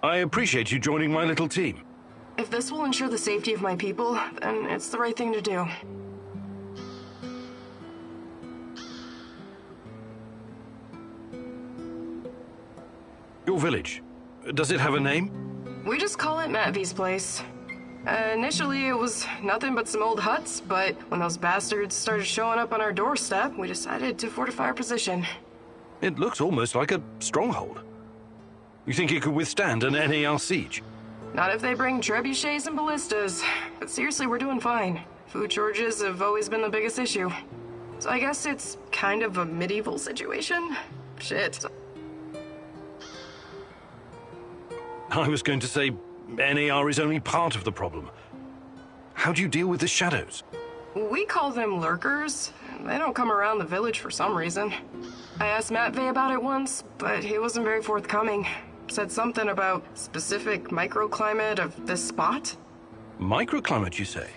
I appreciate you joining my little team. If this will ensure the safety of my people, then it's the right thing to do. Your village, does it have a name? We just call it Matvi's place. Initially, it was nothing but some old huts, but when those bastards started showing up on our doorstep, we decided to fortify our position. It looks almost like a stronghold. You think it could withstand an NAR siege? Not if they bring trebuchets and ballistas. But seriously, we're doing fine. Food shortages have always been the biggest issue. So I guess it's kind of a medieval situation? Shit. I was going to say NAR is only part of the problem. How do you deal with the shadows? We call them lurkers. They don't come around the village for some reason. I asked Matvey about it once, but he wasn't very forthcoming. Said something about specific microclimate of this spot. Microclimate, you say?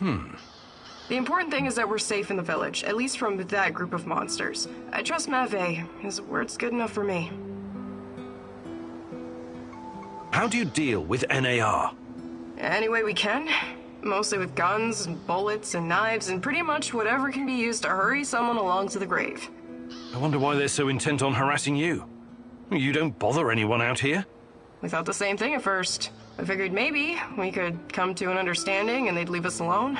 The important thing is that we're safe in the village, at least from that group of monsters. I trust Matvey. His word's good enough for me. How do you deal with NAR? Any way we can. Mostly with guns, and bullets, and knives, and pretty much whatever can be used to hurry someone along to the grave. I wonder why they're so intent on harassing you. You don't bother anyone out here? We thought the same thing at first. I figured maybe we could come to an understanding and they'd leave us alone.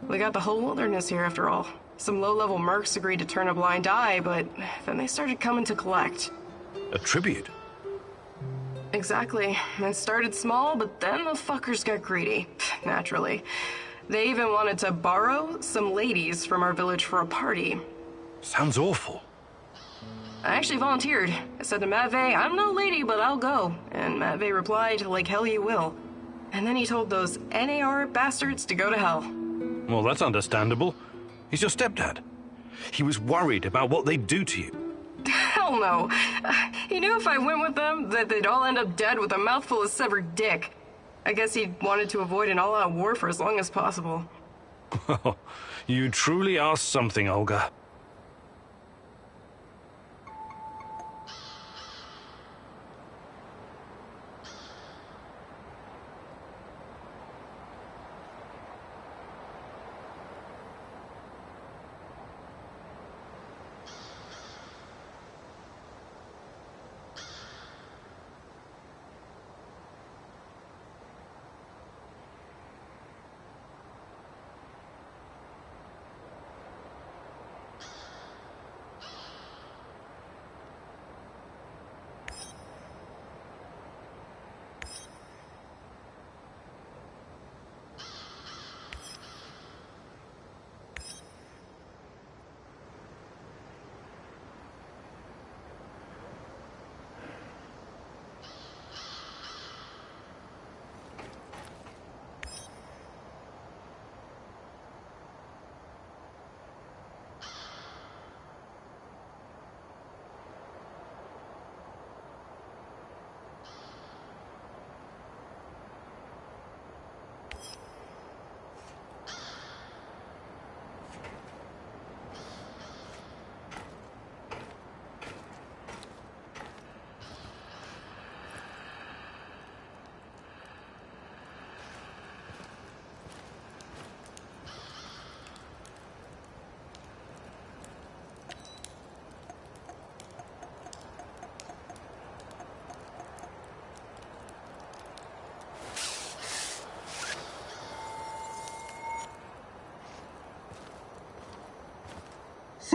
We got the whole wilderness here after all. Some low-level mercs agreed to turn a blind eye, but then they started coming to collect. A tribute? Exactly. It started small, but then the fuckers got greedy. Naturally. They even wanted to borrow some ladies from our village for a party. Sounds awful. I actually volunteered. I said to Matvey, I'm no lady, but I'll go. And Matvey replied, like hell you will. And then he told those NAR bastards to go to hell. Well, that's understandable. He's your stepdad. He was worried about what they'd do to you. Hell no. He knew if I went with them, that they'd all end up dead with a mouthful of severed dick. I guess he wanted to avoid an all-out war for as long as possible. You truly are something, Olga.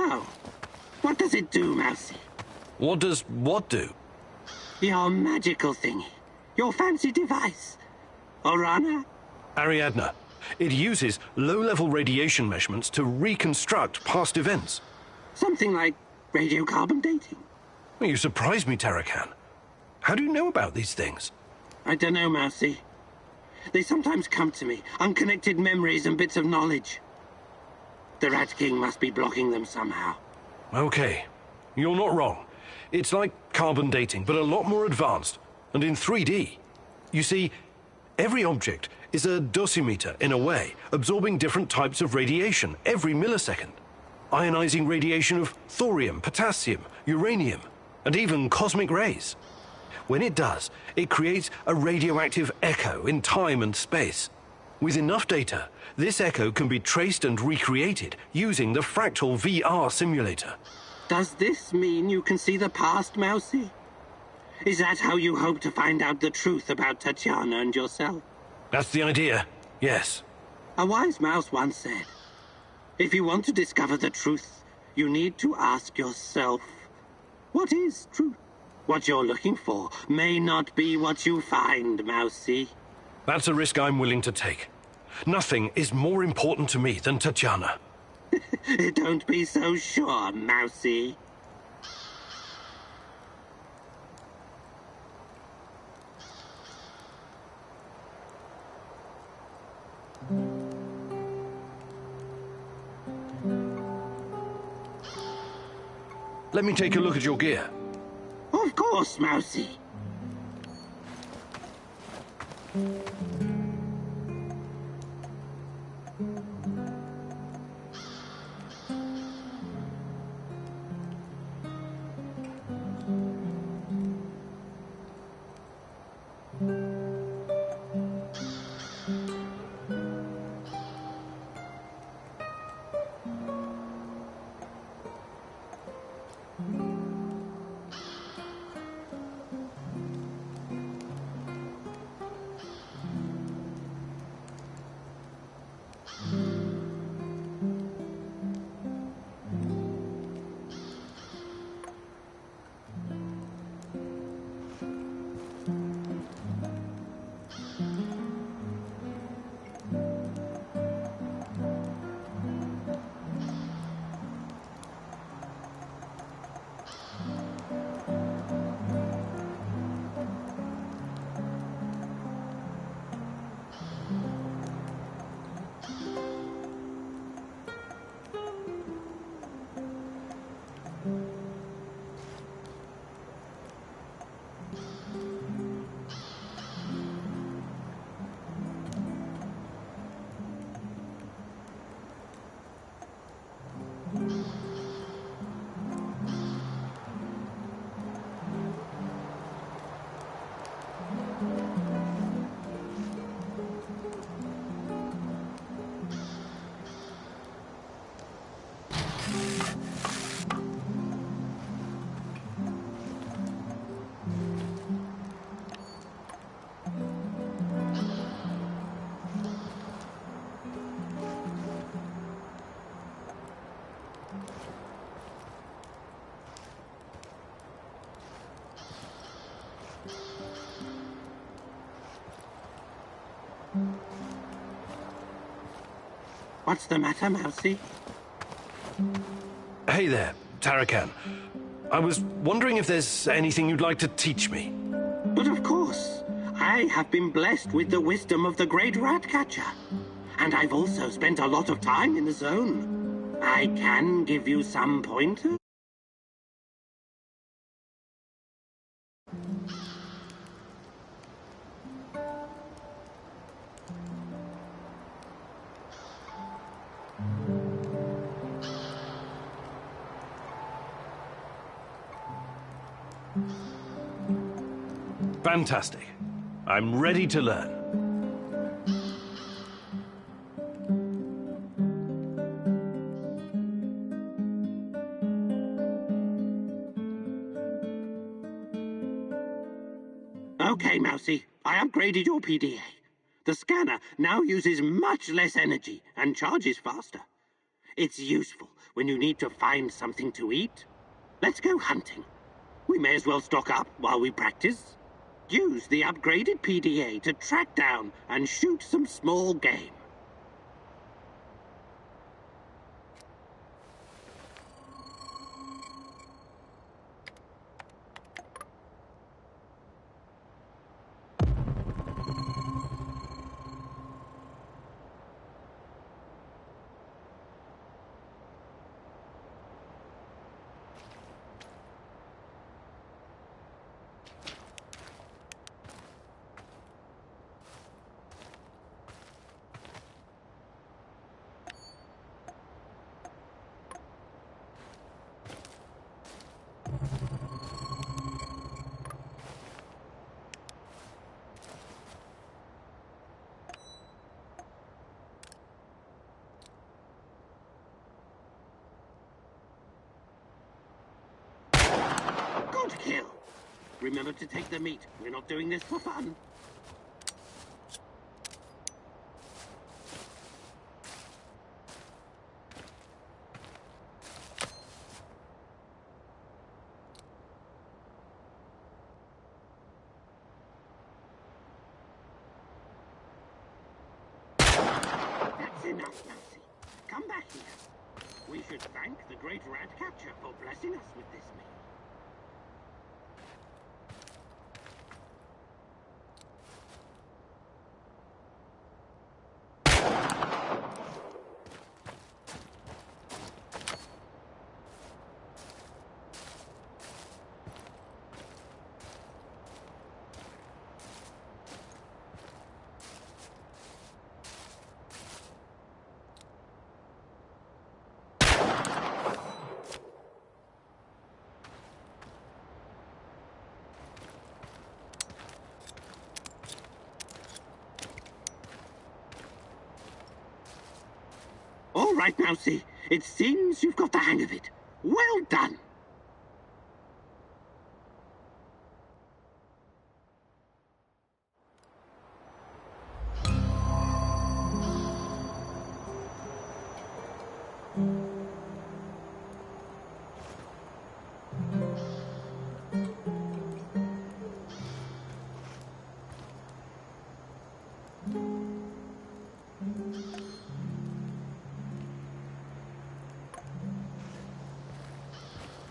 So, what does it do, Mousy? What does what do? Your magical thingy. Your fancy device. Orana? Ariadna. It uses low-level radiation measurements to reconstruct past events. Something like radiocarbon dating. Well, you surprise me, Tarakan. How do you know about these things? I don't know, Mousy. They sometimes come to me, unconnected memories and bits of knowledge. The Rat King must be blocking them somehow. Okay, you're not wrong. It's like carbon dating, but a lot more advanced, and in 3D. You see, every object is a dosimeter in a way, absorbing different types of radiation every millisecond. Ionizing radiation of thorium, potassium, uranium, and even cosmic rays. When it does, it creates a radioactive echo in time and space. With enough data, this echo can be traced and recreated using the fractal VR simulator. Does this mean you can see the past, Mousy? Is that how you hope to find out the truth about Tatiana and yourself? That's the idea, yes. A wise mouse once said, if you want to discover the truth, you need to ask yourself, what is truth? What you're looking for may not be what you find, Mousy. That's a risk I'm willing to take. Nothing is more important to me than Tatiana. Don't be so sure, Mousy. Let me take a look at your gear. Of course, Mousy. What's the matter, Mousy? Hey there, Tarakan. I was wondering if there's anything you'd like to teach me. But of course, I have been blessed with the wisdom of the great Ratcatcher. And I've also spent a lot of time in the zone. I can give you some pointers. Fantastic. I'm ready to learn. Okay, Mousy, I upgraded your PDA. The scanner now uses much less energy and charges faster. It's useful when you need to find something to eat. Let's go hunting. We may as well stock up while we practice. Use the upgraded PDA to track down and shoot some small game. Good kill. Remember to take the meat. We're not doing this for fun. That's enough, Mousy. Come back here. We should thank the great rat catcher for blessing us with this meat. All right, Mousy. It seems you've got the hang of it. Well done.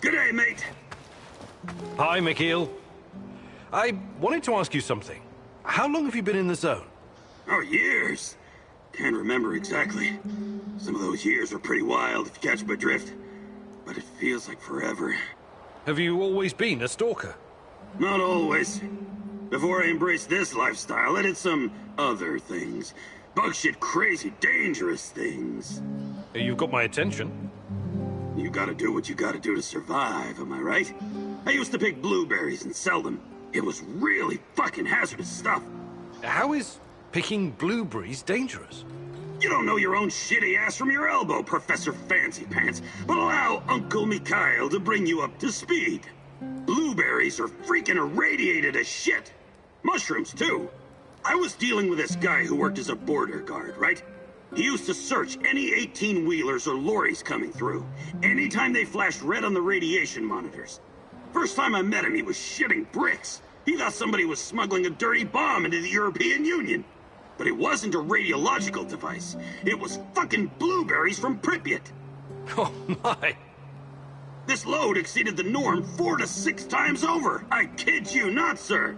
G'day, mate. Hi, Mikhail. I wanted to ask you something. How long have you been in the zone? Oh, years. Can't remember exactly. Some of those years were pretty wild, if you catch my drift. But it feels like forever. Have you always been a stalker? Not always. Before I embraced this lifestyle, I did some other things. Bug shit crazy, dangerous things. You've got my attention. You gotta do what you gotta do to survive, am I right? I used to pick blueberries and sell them. It was really fucking hazardous stuff. How is picking blueberries dangerous? You don't know your own shitty ass from your elbow, Professor Fancy Pants, but allow Uncle Mikhail to bring you up to speed. Blueberries are freaking irradiated as shit. Mushrooms, too. I was dealing with this guy who worked as a border guard, right? He used to search any 18-wheelers or lorries coming through, anytime they flashed red on the radiation monitors. First time I met him, he was shitting bricks. He thought somebody was smuggling a dirty bomb into the European Union. But it wasn't a radiological device. It was fucking blueberries from Pripyat. Oh, my. This load exceeded the norm 4 to 6 times over. I kid you not, sir.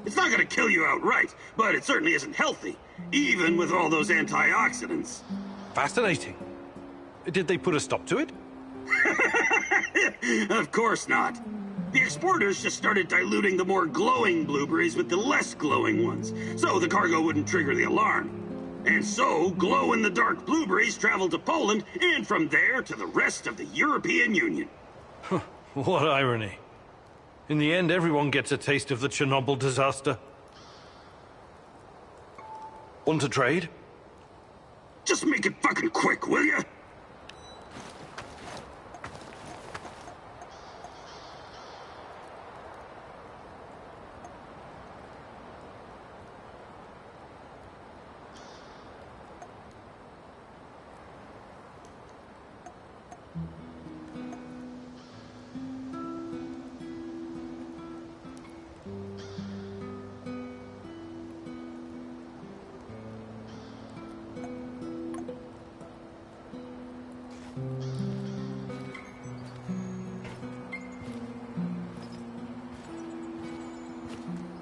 It's not gonna kill you outright, but it certainly isn't healthy, even with all those antioxidants. Fascinating. Did they put a stop to it? Of course not. The exporters just started diluting the more glowing blueberries with the less glowing ones, so the cargo wouldn't trigger the alarm. And so, glow-in-the-dark blueberries traveled to Poland, and from there to the rest of the European Union. What irony. In the end, everyone gets a taste of the Chernobyl disaster. Want to trade? Just make it fucking quick, will ya?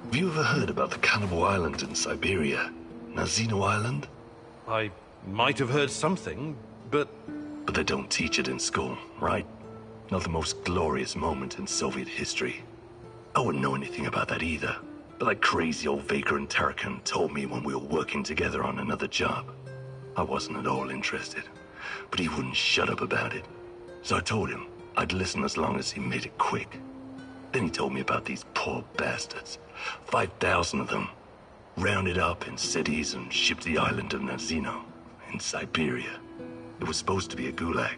Have you ever heard about the Cannibal Island in Siberia? Nazino Island? I might have heard something, but... But they don't teach it in school, right? Not the most glorious moment in Soviet history. I wouldn't know anything about that either. But that crazy old Vaker and Tarakan told me when we were working together on another job. I wasn't at all interested, but he wouldn't shut up about it. So I told him I'd listen as long as he made it quick. Then he told me about these poor bastards. 5,000 of them. Rounded up in cities and shipped to the island of Nazino, in Siberia. It was supposed to be a gulag,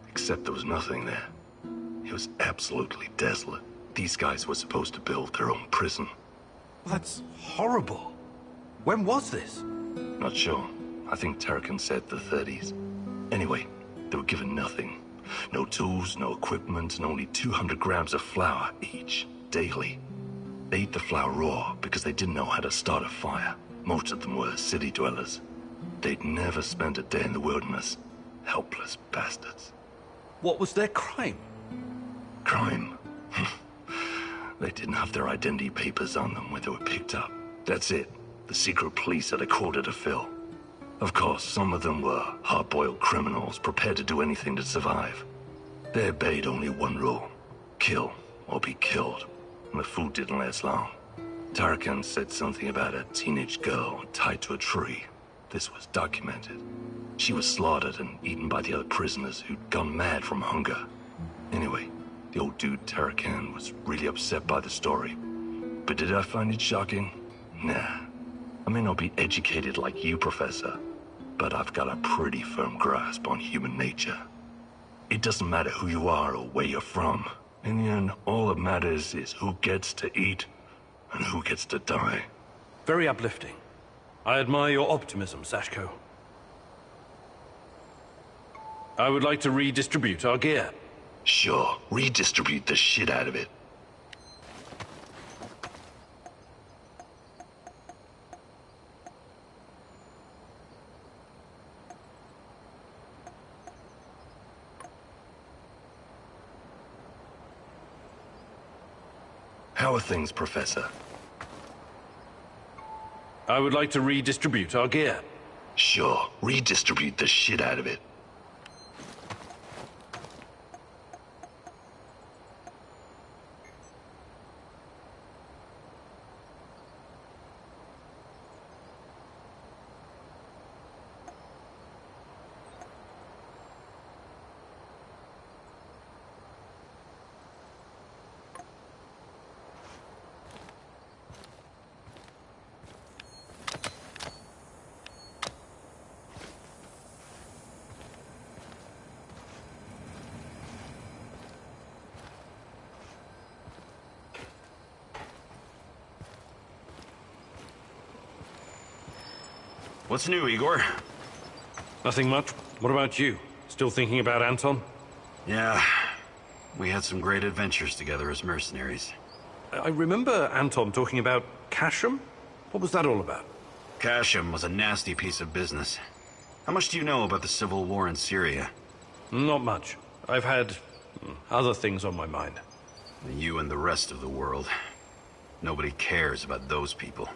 except there was nothing there. It was absolutely desolate. These guys were supposed to build their own prison. That's horrible. When was this? Not sure. I think Tarakan said the 30s. Anyway, they were given nothing. No tools, no equipment, and only 200 grams of flour each, daily. They ate the flour raw because they didn't know how to start a fire. Most of them were city dwellers. They'd never spent a day in the wilderness. Helpless bastards. What was their crime? Crime? They didn't have their identity papers on them when they were picked up. That's it. The secret police had a quota to fill. Of course, some of them were hard-boiled criminals prepared to do anything to survive. They obeyed only one rule: kill or be killed. And the food didn't last long. Tarakan said something about a teenage girl tied to a tree. This was documented. She was slaughtered and eaten by the other prisoners who'd gone mad from hunger. Anyway, the old dude Tarakan was really upset by the story. But did I find it shocking? Nah. I may not be educated like you, Professor, but I've got a pretty firm grasp on human nature. It doesn't matter who you are or where you're from. In the end, all that matters is who gets to eat and who gets to die. Very uplifting. I admire your optimism, Sashko. I would like to redistribute our gear. Sure, redistribute the shit out of it. How are things, Professor? I would like to redistribute our gear. Sure, redistribute the shit out of it. What's new, Igor? Nothing much. What about you? Still thinking about Anton? Yeah, we had some great adventures together as mercenaries. I remember Anton talking about Kashem. What was that all about? Kashem was a nasty piece of business. How much do you know about the civil war in Syria? Not much. I've had other things on my mind. You and the rest of the world. Nobody cares about those people.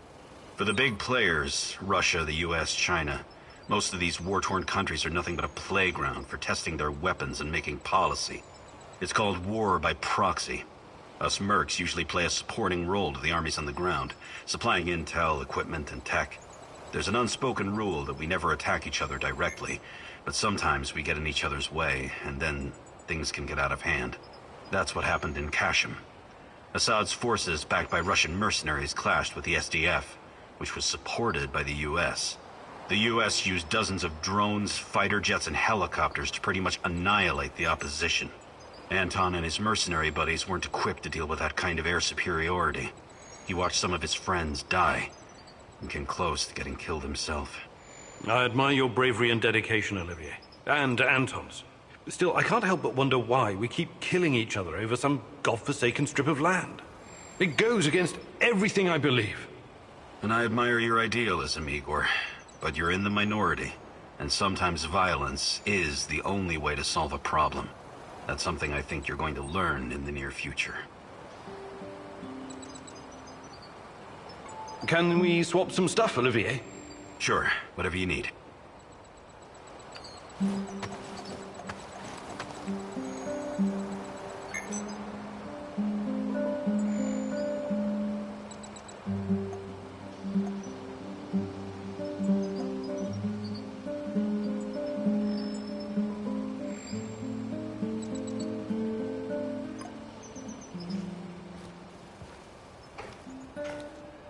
For the big players, Russia, the US, China, most of these war-torn countries are nothing but a playground for testing their weapons and making policy. It's called war by proxy. Us mercs usually play a supporting role to the armies on the ground, supplying intel, equipment, and tech. There's an unspoken rule that we never attack each other directly, but sometimes we get in each other's way, and then things can get out of hand. That's what happened in Kashem. Assad's forces, backed by Russian mercenaries, clashed with the SDF, which was supported by the US. The US used dozens of drones, fighter jets, and helicopters to pretty much annihilate the opposition. Anton and his mercenary buddies weren't equipped to deal with that kind of air superiority. He watched some of his friends die, and came close to getting killed himself. I admire your bravery and dedication, Olivier. And Anton's. Still, I can't help but wonder why we keep killing each other over some godforsaken strip of land. It goes against everything I believe. And I admire your idealism, Igor. But you're in the minority, and sometimes violence is the only way to solve a problem. That's something I think you're going to learn in the near future. Can we swap some stuff, Olivier? Sure, whatever you need.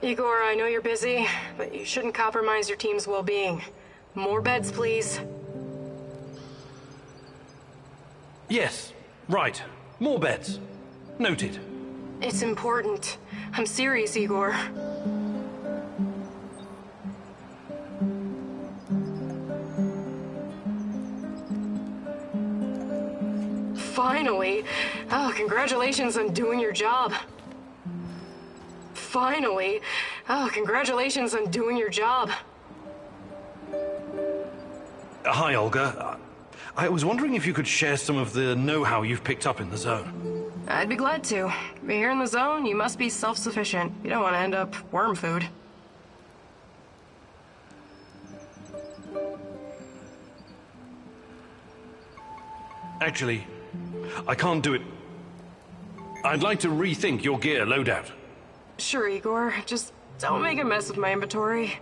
Igor, I know you're busy, but you shouldn't compromise your team's well-being. More beds, please. Yes, right. More beds. Noted. It's important. I'm serious, Igor. Finally! Oh, congratulations on doing your job. Finally! Oh, congratulations on doing your job. Hi, Olga. I was wondering if you could share some of the know-how you've picked up in the zone. I'd be glad to. But here in the zone, you must be self-sufficient. You don't want to end up worm food. Actually, I can't do it. I'd like to rethink your gear loadout. Sure, Igor. Just don't make a mess of my inventory.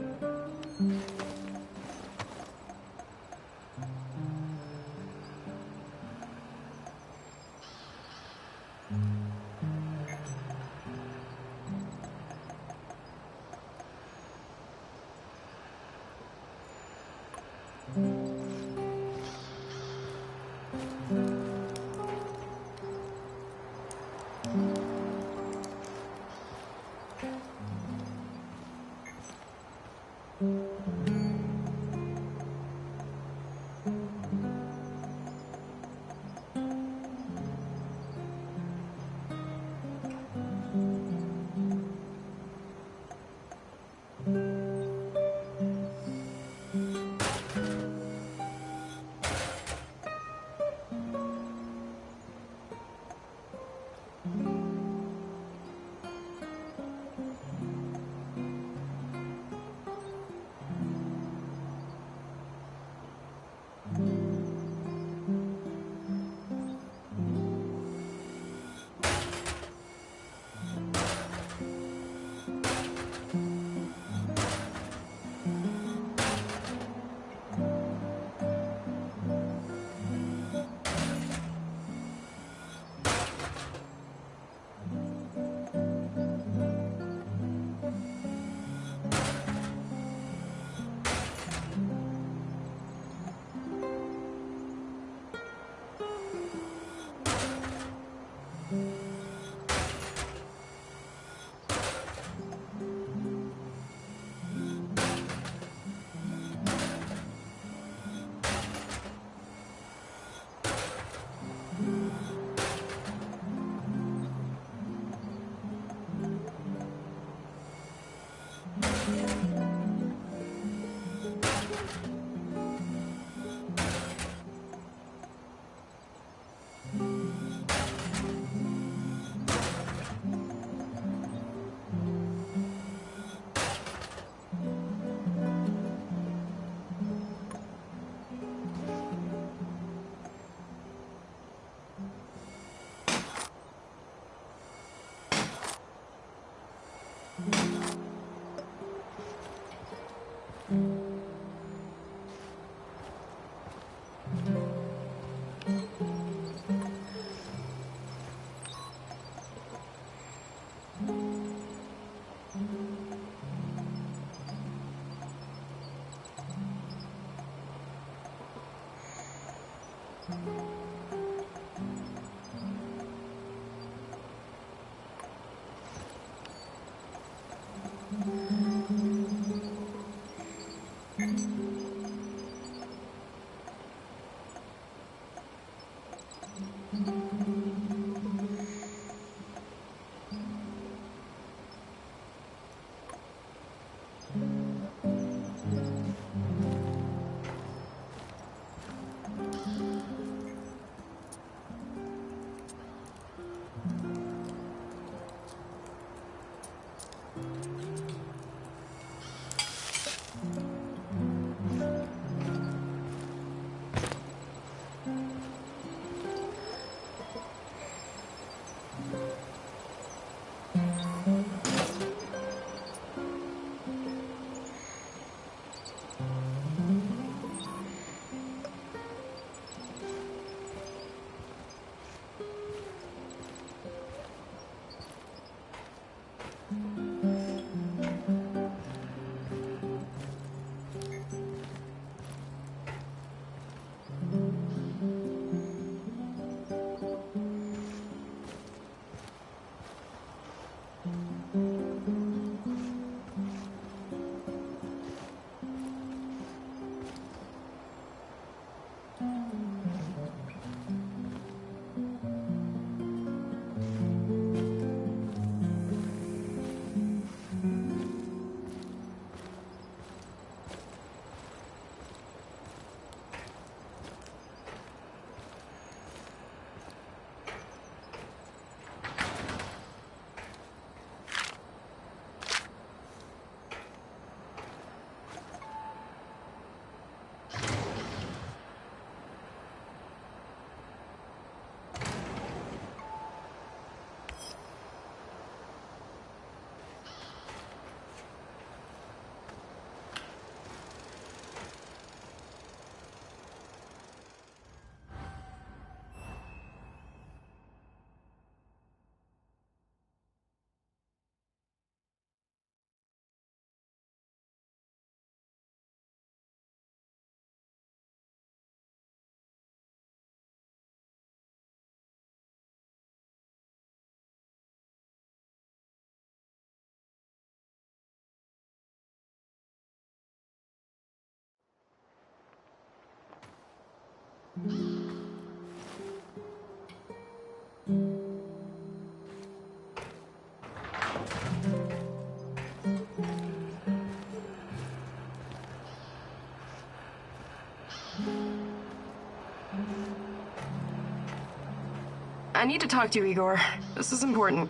I need to talk to you, Igor. This is important.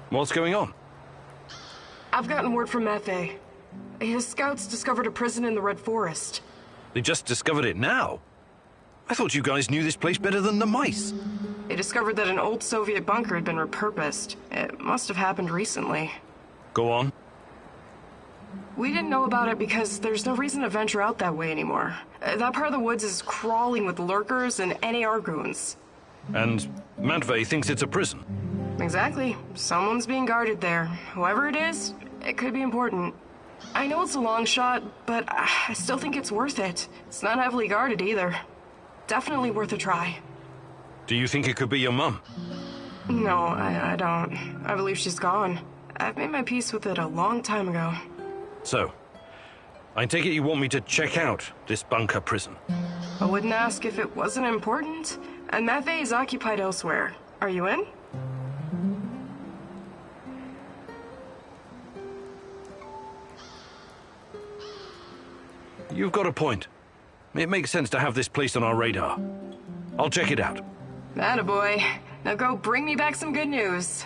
What's going on? I've gotten word from Maffei. His scouts discovered a prison in the Red Forest. They just discovered it now? I thought you guys knew this place better than the mice. They discovered that an old Soviet bunker had been repurposed. It must have happened recently. Go on. We didn't know about it because there's no reason to venture out that way anymore. That part of the woods is crawling with lurkers and NAR goons. And Matvey thinks it's a prison. Exactly. Someone's being guarded there. Whoever it is, it could be important. I know it's a long shot, but I still think it's worth it. It's not heavily guarded either. Definitely worth a try. Do you think it could be your mum? No, I don't. I believe she's gone. I've made my peace with it a long time ago. So, I take it you want me to check out this bunker prison? I wouldn't ask if it wasn't important. And Maffei is occupied elsewhere. Are you in? You've got a point. It makes sense to have this place on our radar. I'll check it out. Attaboy. Now go bring me back some good news.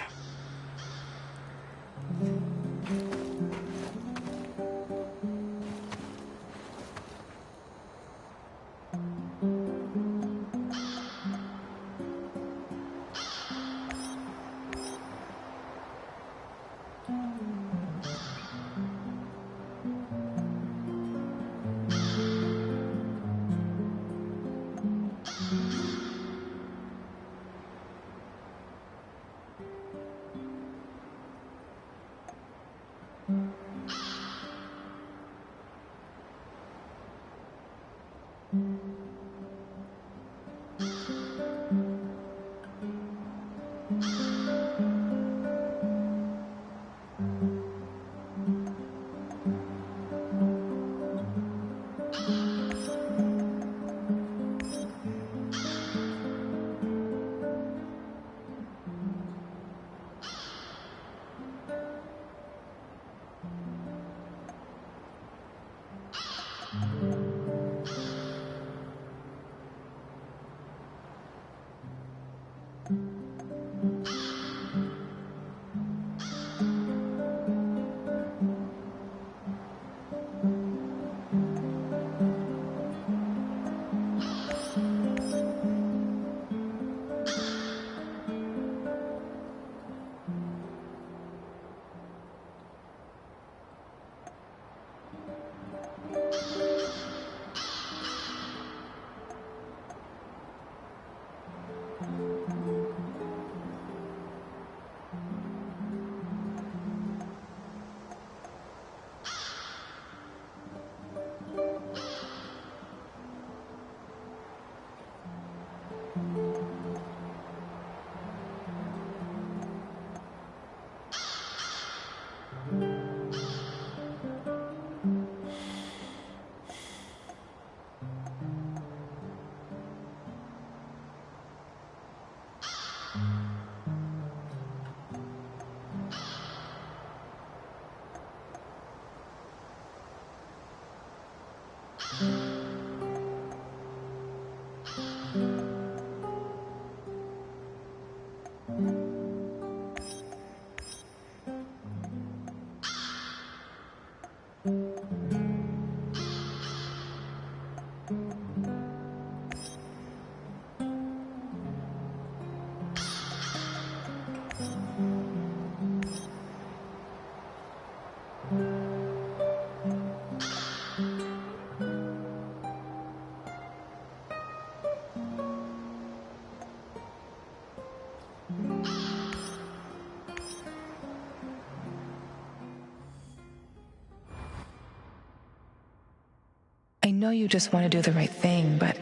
I know you just want to do the right thing, but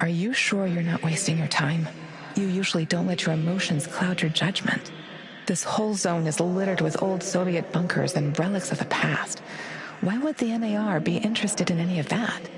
are you sure you're not wasting your time? You usually don't let your emotions cloud your judgment. This whole zone is littered with old Soviet bunkers and relics of the past. Why would the MAR be interested in any of that?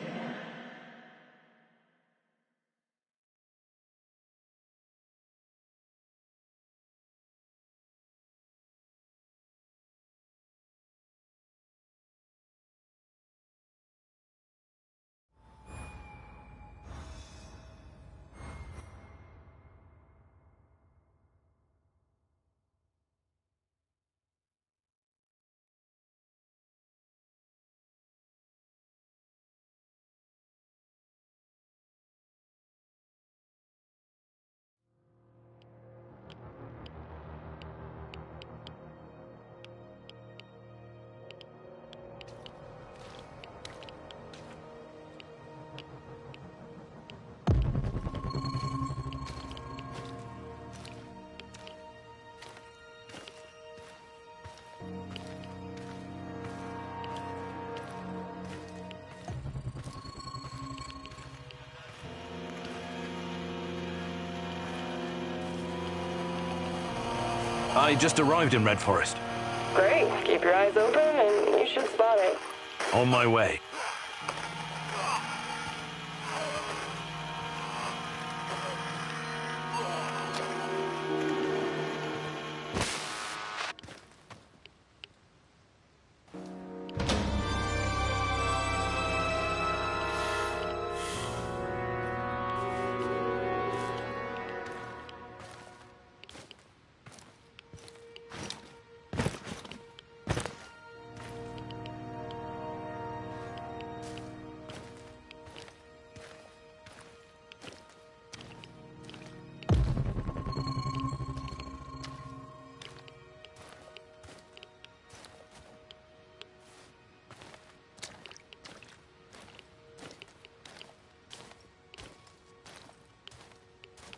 I just arrived in Red Forest. Great. Keep your eyes open and you should spot it. On my way.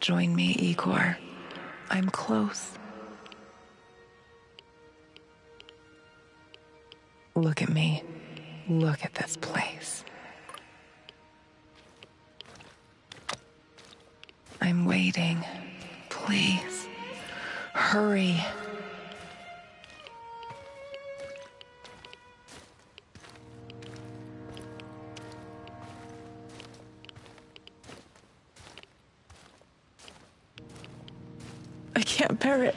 Join me, Igor. I'm close. Look at me. Look at this place. I'm waiting. Please, hurry. I can't bear it.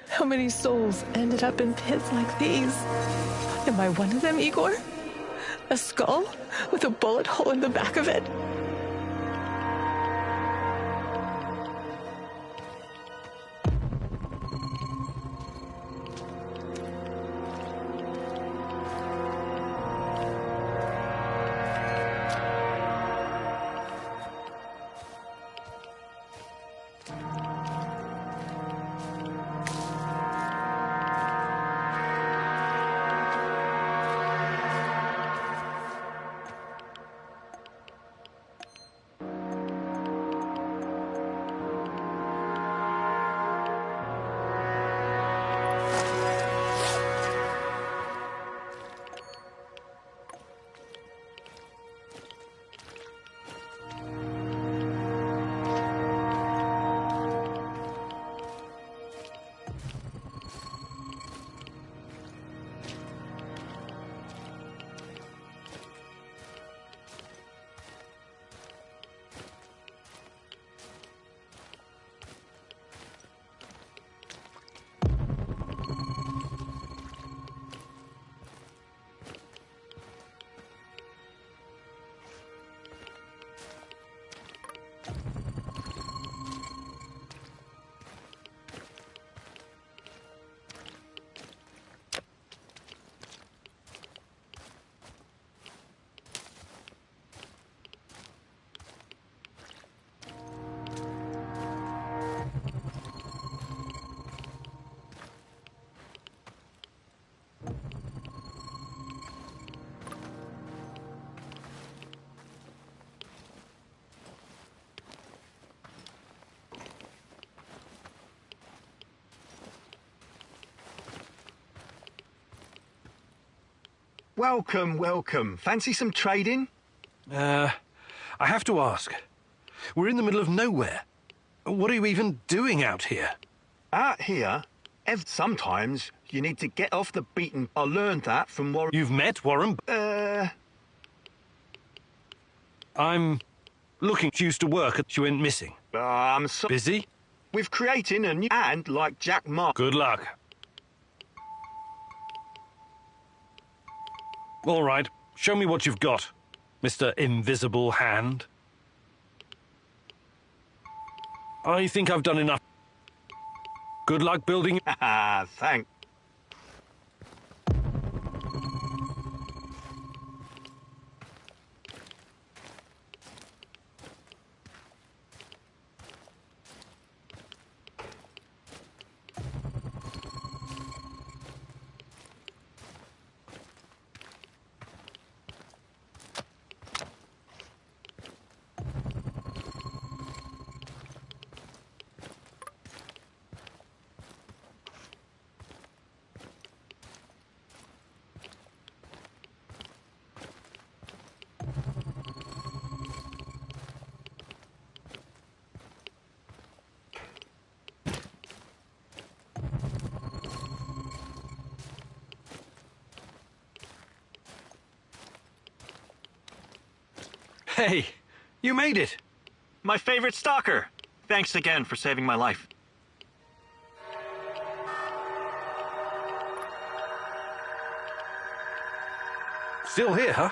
How many souls ended up in pits like these? Am I one of them, Igor? A skull with a bullet hole in the back of it? Welcome, welcome. Fancy some trading? I have to ask. We're in the middle of nowhere. What are you even doing out here? Out here, sometimes you need to get off the beaten. I learned that from Warren. You've met Warren? I'm looking. She used to work. She went missing. I'm so busy. With creating a new and like Jack Ma. Good luck. All right, show me what you've got, Mr. Invisible Hand. I think I've done enough. Good luck building. Thanks. Hey, you made it. My favorite stalker. Thanks again for saving my life. Still here, huh?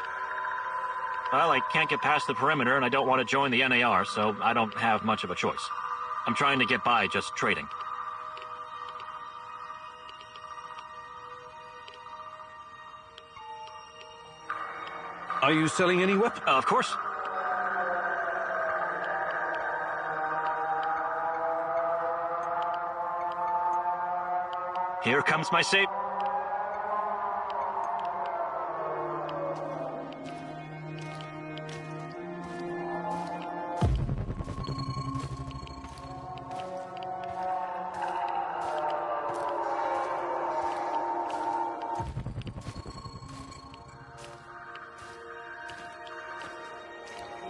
Well, I can't get past the perimeter and I don't want to join the NAR, so I don't have much of a choice. I'm trying to get by just trading. Are you selling any weapons? Of course. Here comes my safe.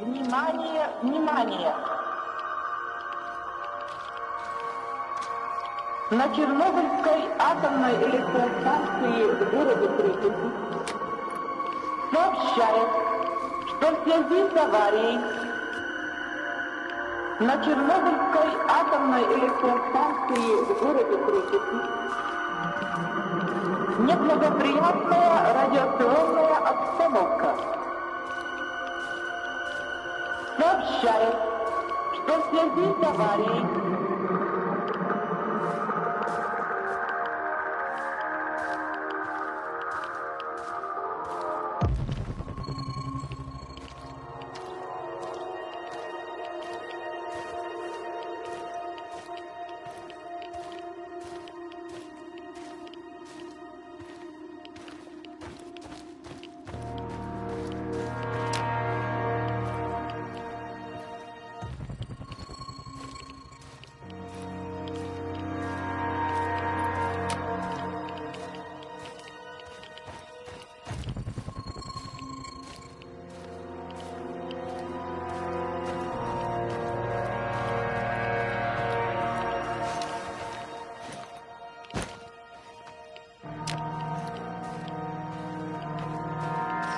Внимание, внимание! На Чернобыльской атомной электростанции в городе Припяти сообщает, что в связи с аварией на Чернобыльской атомной электростанции в городе Припяти неблагоприятная радиационная обстановка. Сообщает, что в связи с аварией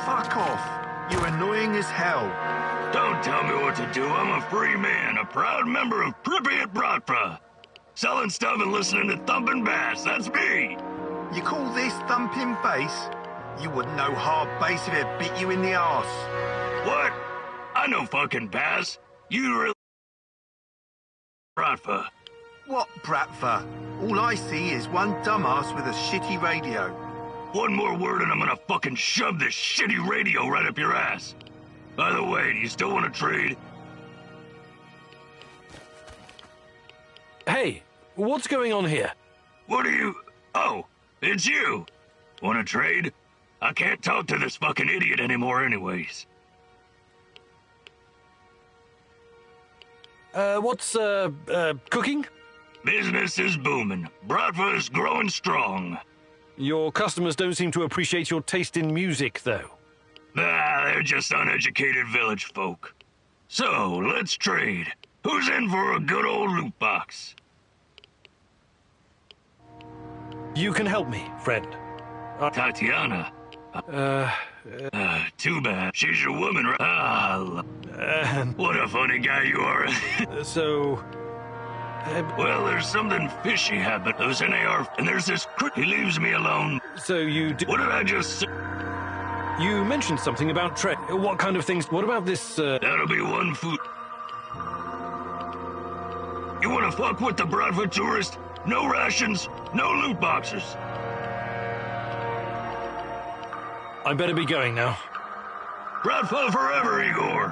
Fuck off. You're annoying as hell. Don't tell me what to do. I'm a free man, a proud member of Pripyat Bratva. Selling stuff and listening to thumping bass. That's me. You call this thumping bass? You wouldn't know hard bass if it bit you in the arse. What? I know fucking bass. You really... Bratva. What Bratva? All I see is one dumbass with a shitty radio. One more word and I'm gonna fucking shove this shitty radio right up your ass. By the way, do you still want to trade? Hey, what's going on here? What are you... Oh, it's you. Want to trade? I can't talk to this fucking idiot anymore anyways. What's, cooking? Business is booming. Bratva is growing strong. Your customers don't seem to appreciate your taste in music, though. They're just uneducated village folk. So, let's trade. Who's in for a good old loot box? You can help me, friend. Tatiana. Too bad. She's your woman, right? What a funny guy you are. Well, there's something fishy happened. Those NAR, and there's this he leaves me alone. So you do... What did I just say? You mentioned something about trade. What kind of things? What about this, That'll be one food. You wanna fuck with the Bradford tourist? No rations, no loot boxes. I better be going now. Bradford forever, Igor.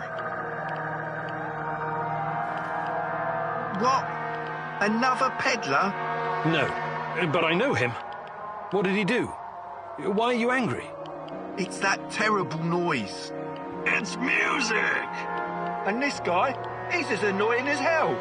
What? Another peddler? No, but I know him. What did he do? Why are you angry? It's that terrible noise. It's music! And this guy, he's as annoying as hell.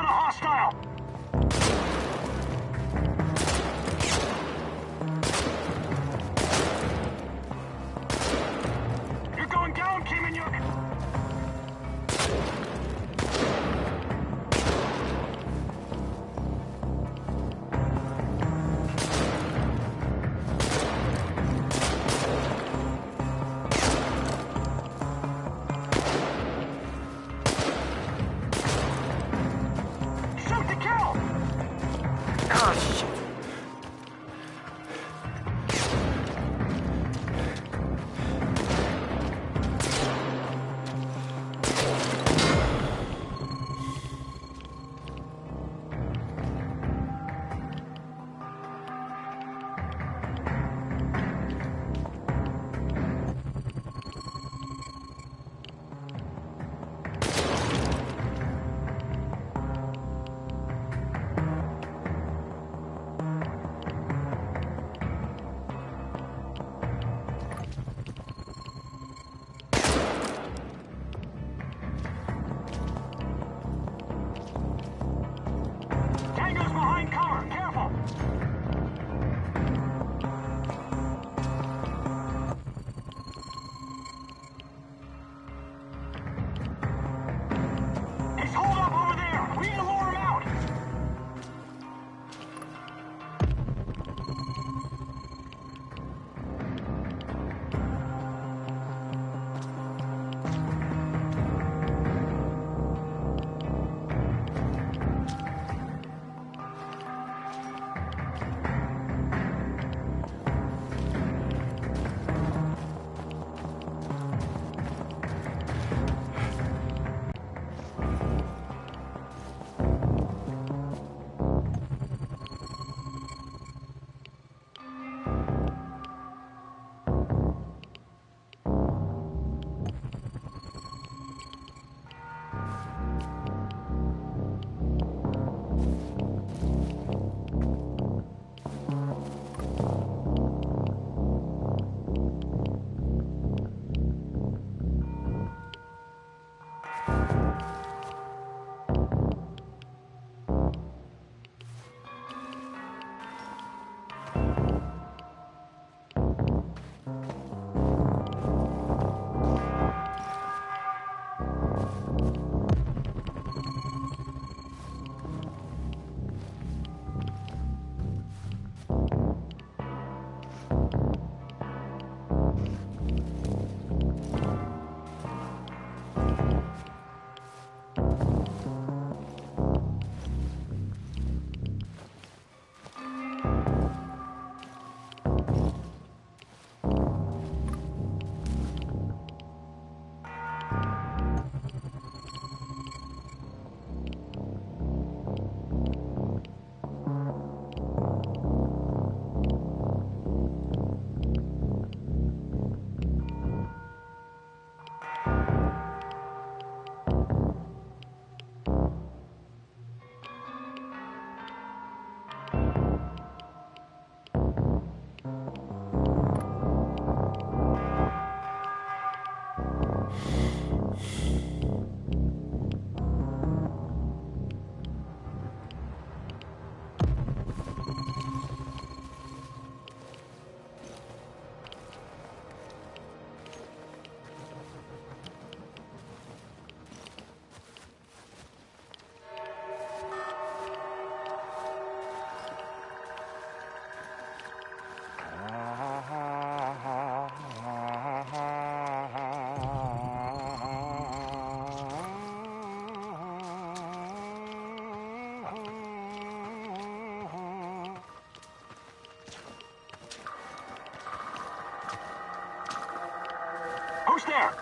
a hostile! You're going down, Kim and Yuk! Who's there?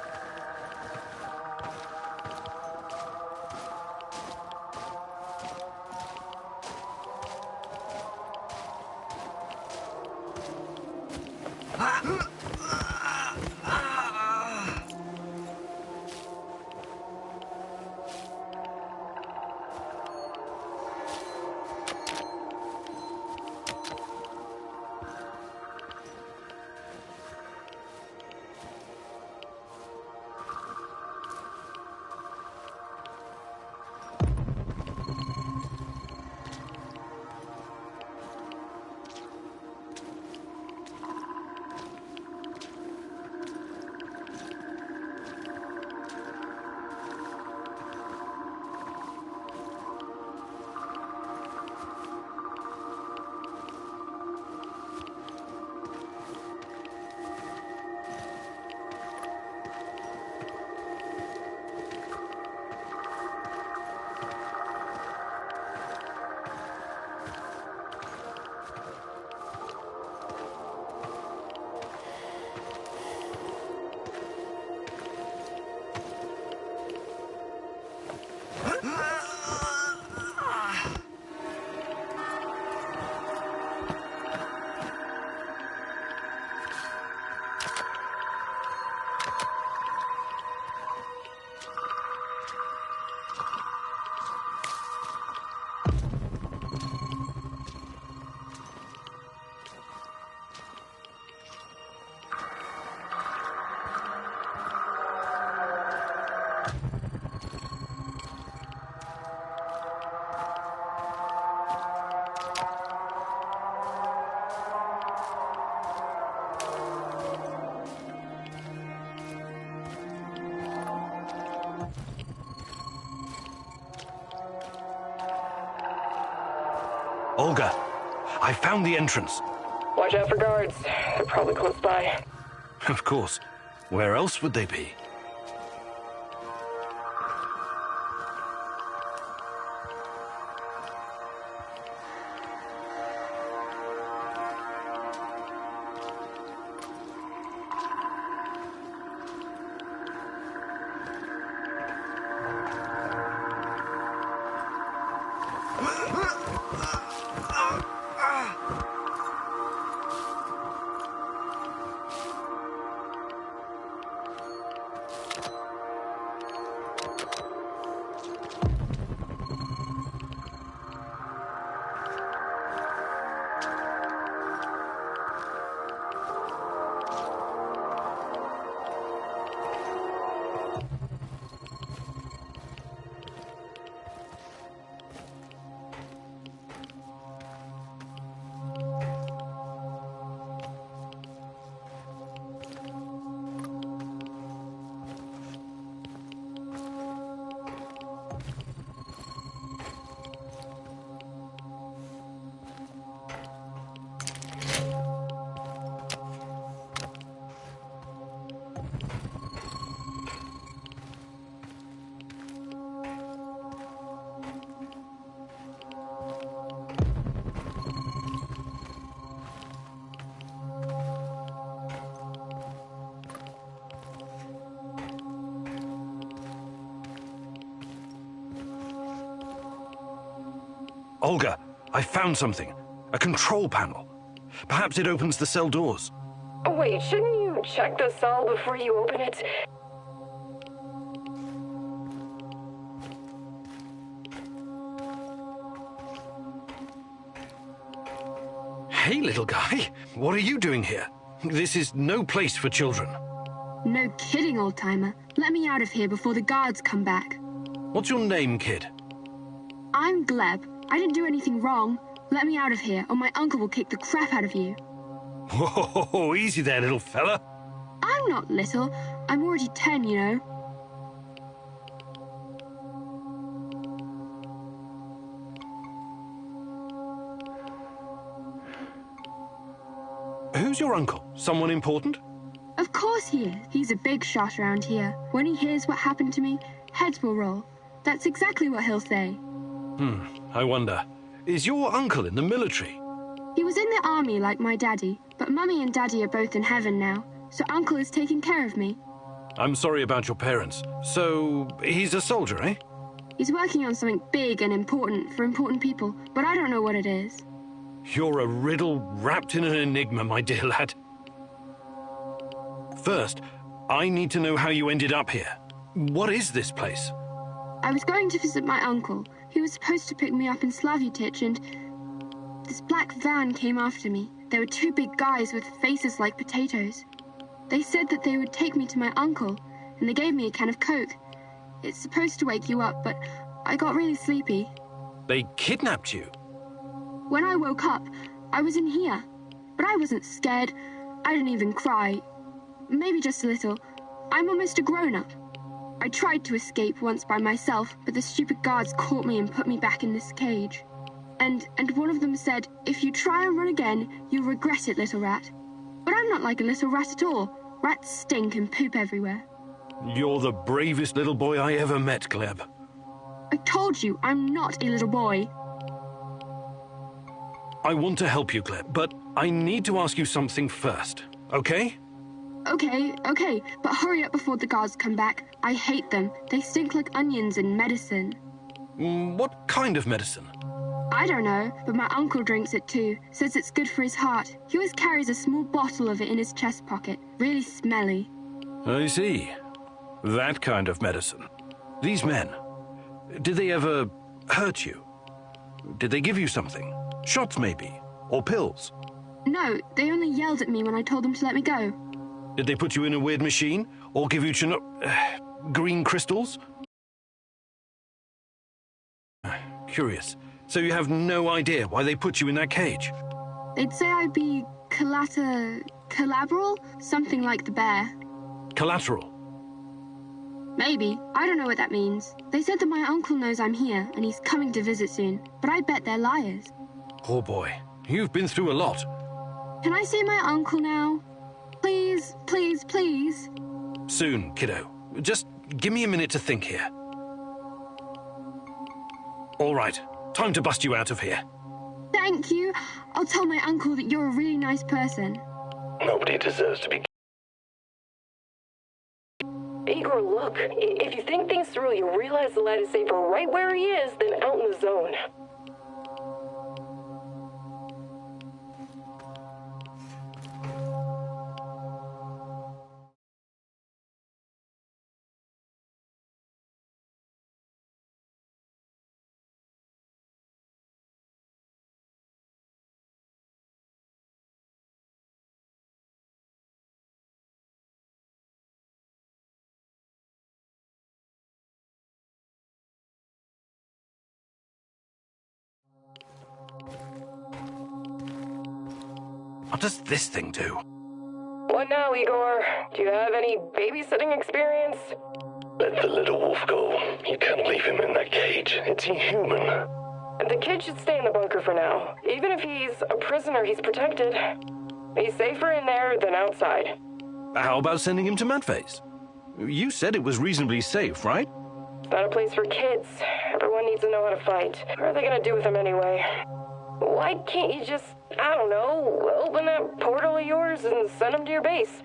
Olga, I found the entrance. Watch out for guards. They're probably close by. Of course. Where else would they be? Olga, I found something. A control panel. Perhaps it opens the cell doors. Oh, wait, shouldn't you check the cell before you open it? Hey, little guy. What are you doing here? This is no place for children. No kidding, old-timer. Let me out of here before the guards come back. What's your name, kid? I'm Gleb. I didn't do anything wrong. Let me out of here, or my uncle will kick the crap out of you. Whoa, easy there, little fella. I'm not little. I'm already 10, you know. Who's your uncle? Someone important? Of course he is. He's a big shot around here. When he hears what happened to me, heads will roll. That's exactly what he'll say. I wonder. Is your uncle in the military? He was in the army like my daddy, but Mummy and Daddy are both in heaven now, so Uncle is taking care of me. I'm sorry about your parents. So, he's a soldier, eh? He's working on something big and important for important people, but I don't know what it is. You're a riddle wrapped in an enigma, my dear lad. First, I need to know how you ended up here. What is this place? I was going to visit my uncle. He was supposed to pick me up in Slavutich, and this black van came after me. There were two big guys with faces like potatoes. They said that they would take me to my uncle, and they gave me a can of Coke. It's supposed to wake you up, but I got really sleepy. They kidnapped you? When I woke up, I was in here. But I wasn't scared. I didn't even cry. Maybe just a little. I'm almost a grown-up. I tried to escape once by myself, but the stupid guards caught me and put me back in this cage. And one of them said, if you try and run again, you'll regret it, little rat. But I'm not like a little rat at all. Rats stink and poop everywhere. You're the bravest little boy I ever met, Gleb. I told you, I'm not a little boy. I want to help you, Gleb, but I need to ask you something first, okay? Okay, but hurry up before the guards come back. I hate them. They stink like onions and medicine. What kind of medicine? I don't know, but my uncle drinks it too. Says it's good for his heart. He always carries a small bottle of it in his chest pocket. Really smelly. I see. That kind of medicine. These men, did they ever hurt you? Did they give you something? Shots, maybe? Or pills? No, they only yelled at me when I told them to let me go. Did they put you in a weird machine? Or give you green crystals? Curious. So you have no idea why they put you in that cage? They'd say I'd be collateral? Something like the bear. Collateral? Maybe. I don't know what that means. They said that my uncle knows I'm here, and he's coming to visit soon, but I bet they're liars. Poor boy. You've been through a lot. Can I see my uncle now? Please, please, please. Soon, kiddo. Just give me a minute to think here. All right. Time to bust you out of here. Thank you. I'll tell my uncle that you're a really nice person. Nobody deserves to be... Igor, look. If you think things through, you'll realize the lad is safer right where he is than out in the zone. What does this thing do? What now, Igor? Do you have any babysitting experience? Let the little wolf go. You can't leave him in that cage. It's inhuman. The kid should stay in the bunker for now. Even if he's a prisoner, he's protected. He's safer in there than outside. How about sending him to Madface? You said it was reasonably safe, right? It's not a place for kids. Everyone needs to know how to fight. What are they gonna do with him anyway? Why can't you just, I don't know, open that portal of yours and send him to your base?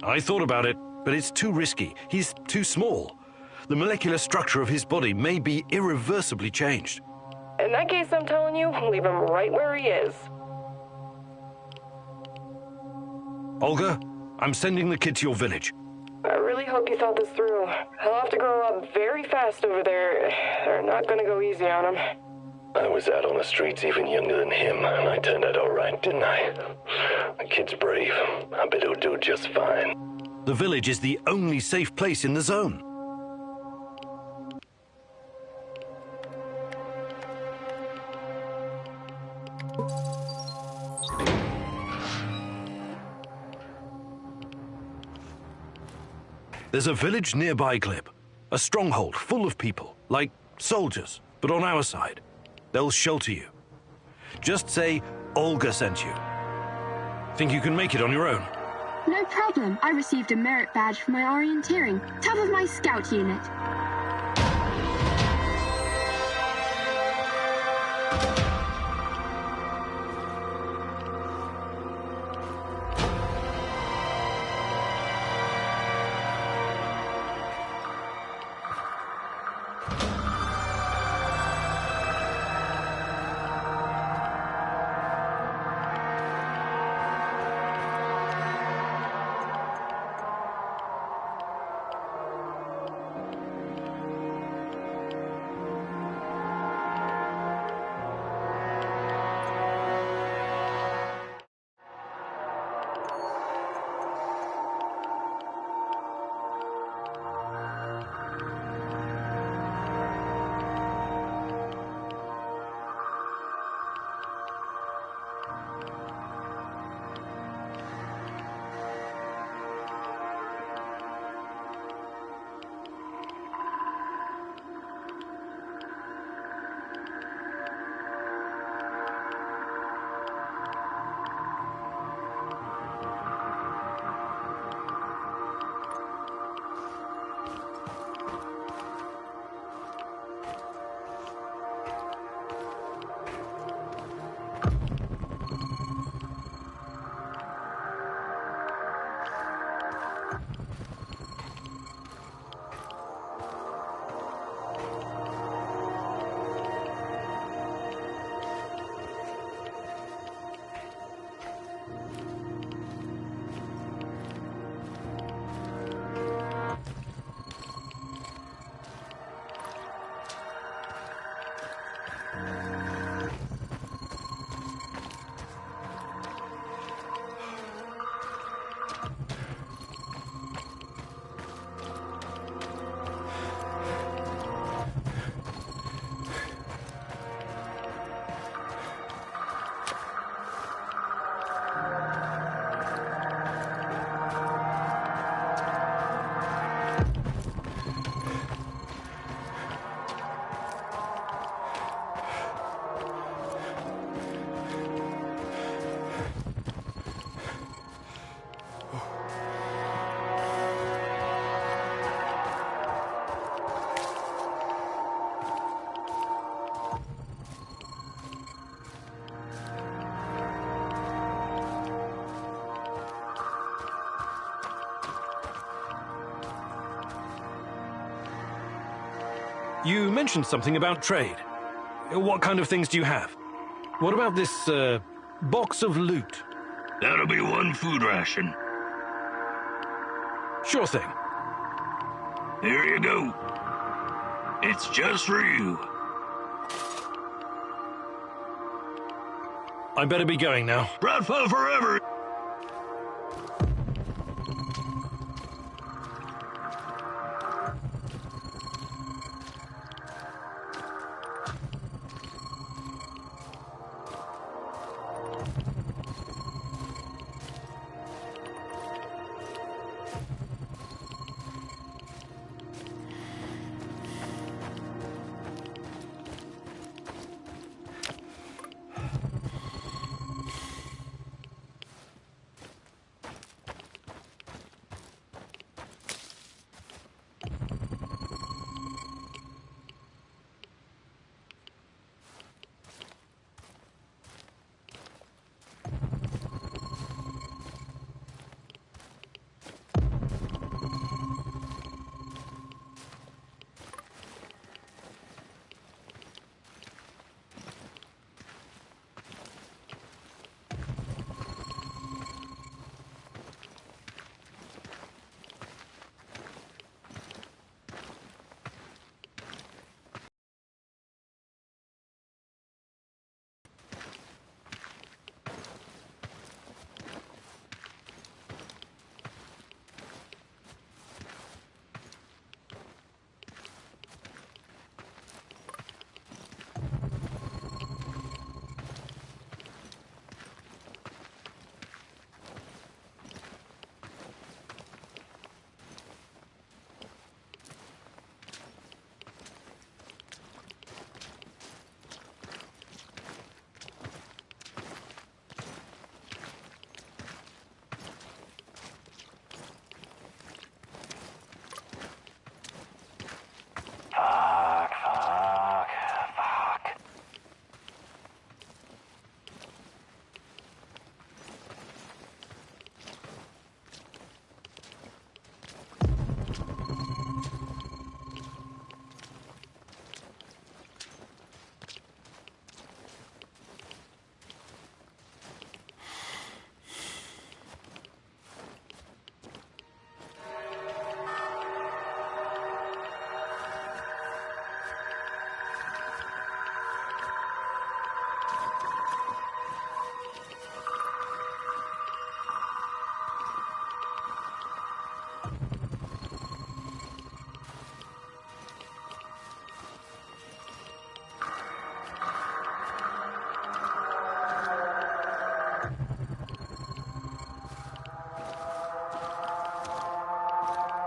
I thought about it, but it's too risky. He's too small. The molecular structure of his body may be irreversibly changed. In that case, I'm telling you, leave him right where he is. Olga, I'm sending the kid to your village. I really hope you thought this through. He'll have to grow up very fast over there. They're not gonna go easy on him. I was out on the streets even younger than him, and I turned out all right, didn't I? The kid's brave. I bet he'll do just fine. The village is the only safe place in the zone. There's a village nearby, Glib. A stronghold full of people, like soldiers, but on our side. They'll shelter you. Just say Olga sent you. Think you can make it on your own? No problem. I received a merit badge for my orienteering. Top of my scout unit. You mentioned something about trade. What kind of things do you have? What about this, box of loot? That'll be one food ration. Sure thing. Here you go. It's just for you. I better be going now. Bradford forever!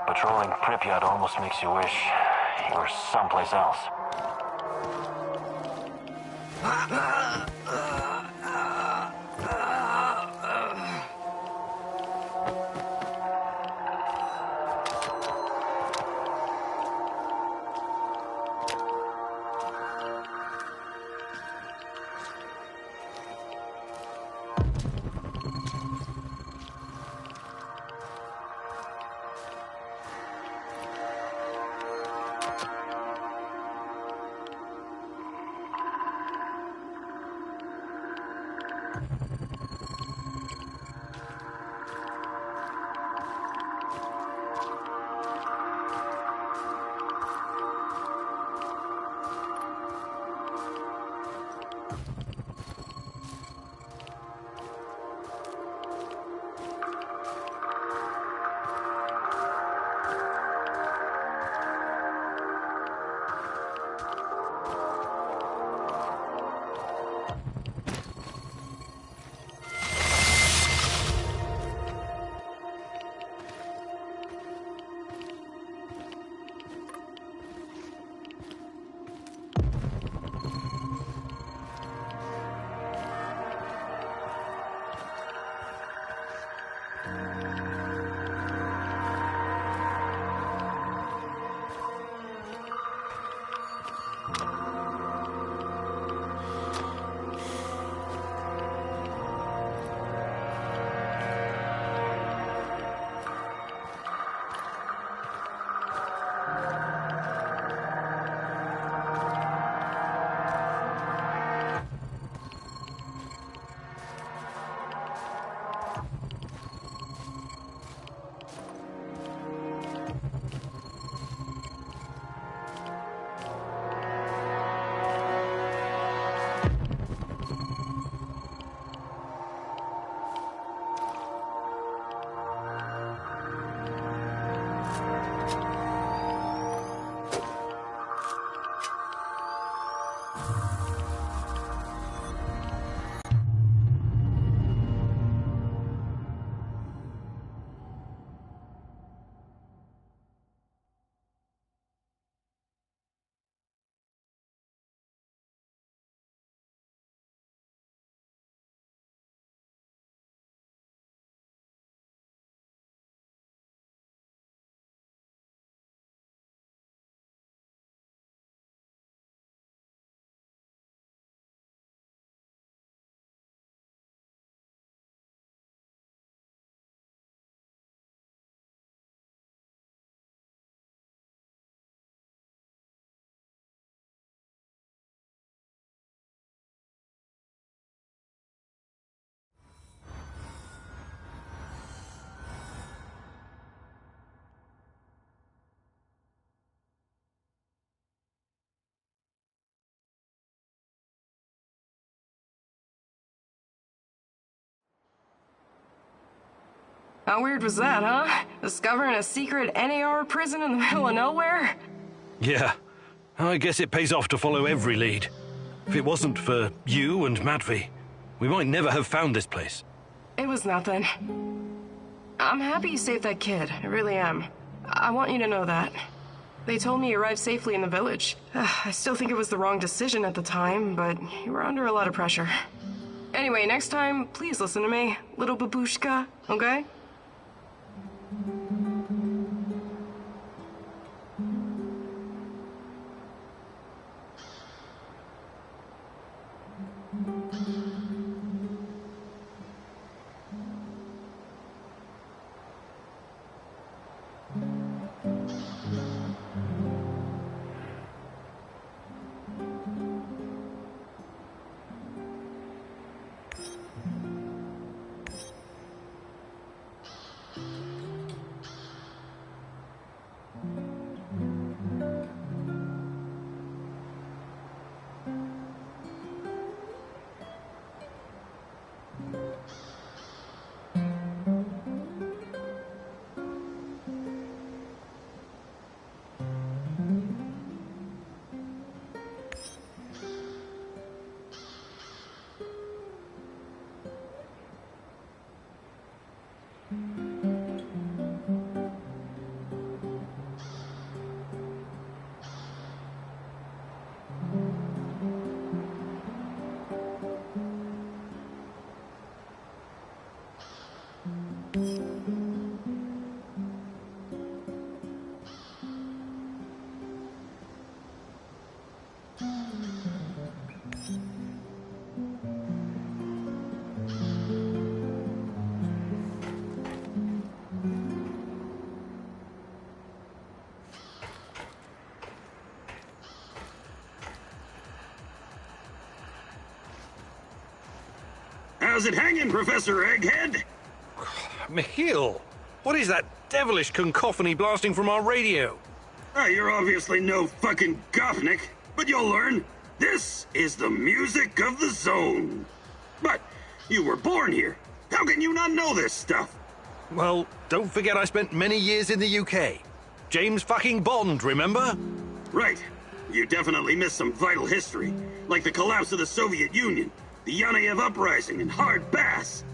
Patrolling Pripyat almost makes you wish you were someplace else. How weird was that, huh? Discovering a secret NAR prison in the middle of nowhere? Yeah, I guess it pays off to follow every lead. If it wasn't for you and Matvey, we might never have found this place. It was nothing. I'm happy you saved that kid, I really am. I want you to know that. They told me you arrived safely in the village. I still think it was the wrong decision at the time, but you were under a lot of pressure. Anyway, next time, please listen to me, little babushka, okay? How's it hanging, Professor Egghead? Michiel, what is that devilish cacophony blasting from our radio? You're obviously no fucking Gopnik, but you'll learn. This is the music of the zone. But you were born here. How can you not know this stuff? Well, don't forget I spent many years in the UK. James fucking Bond, remember? Right. You definitely missed some vital history, like the collapse of the Soviet Union, the Yanayev Uprising, and hard bass.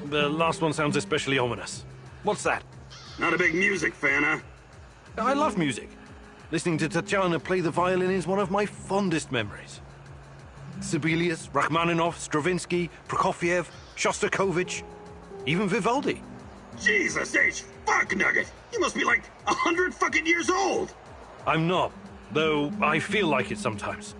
The last one sounds especially ominous. What's that? Not a big music fan, huh? I love music. Listening to Tatiana play the violin is one of my fondest memories. Sibelius, Rachmaninoff, Stravinsky, Prokofiev, Shostakovich, even Vivaldi. Jesus H. Fuck Nugget! You must be like 100 fucking years old! I'm not, though I feel like it sometimes.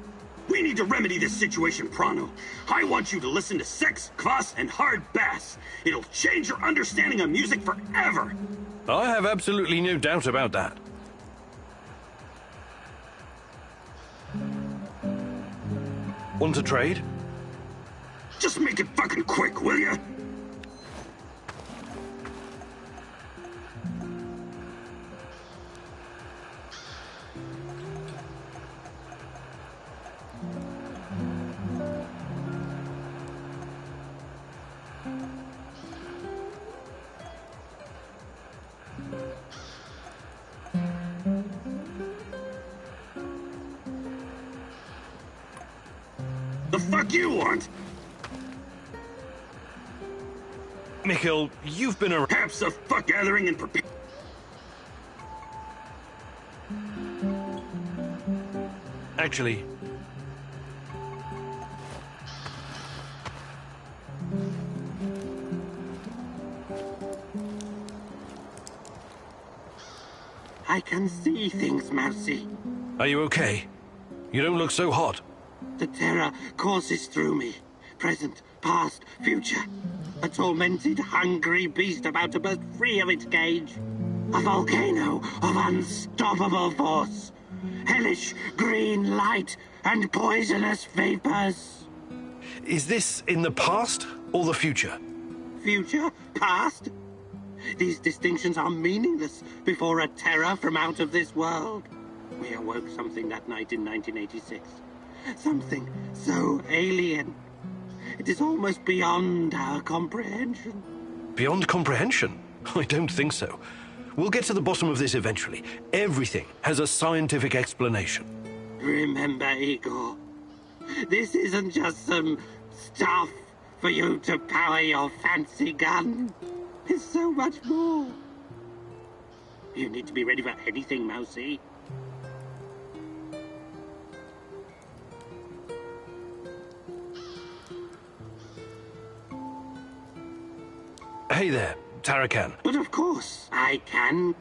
We need to remedy this situation pronto. I want you to listen to sex, kvass, and hard bass. It'll change your understanding of music forever. I have absolutely no doubt about that. Want to trade? Just make it fucking quick, will ya? The fuck you want? Michiel, you've been around. Perhaps a fuck gathering and prepare. Actually, I can see things, Mousy. are you okay? You don't look so hot. The terror courses through me. Present, past, future. A tormented, hungry beast about to burst free of its cage. A volcano of unstoppable force. Hellish green light and poisonous vapors. Is this in the past or the future? Future? Past? These distinctions are meaningless before a terror from out of this world. We awoke something that night in 1986. Something so alien. It is almost beyond our comprehension. Beyond comprehension? I don't think so. We'll get to the bottom of this eventually. Everything has a scientific explanation. Remember, Igor, this isn't just some stuff for you to power your fancy gun. There's so much more. You need to be ready for anything, Mousy. Hey there, Tarakan. But of course, I can.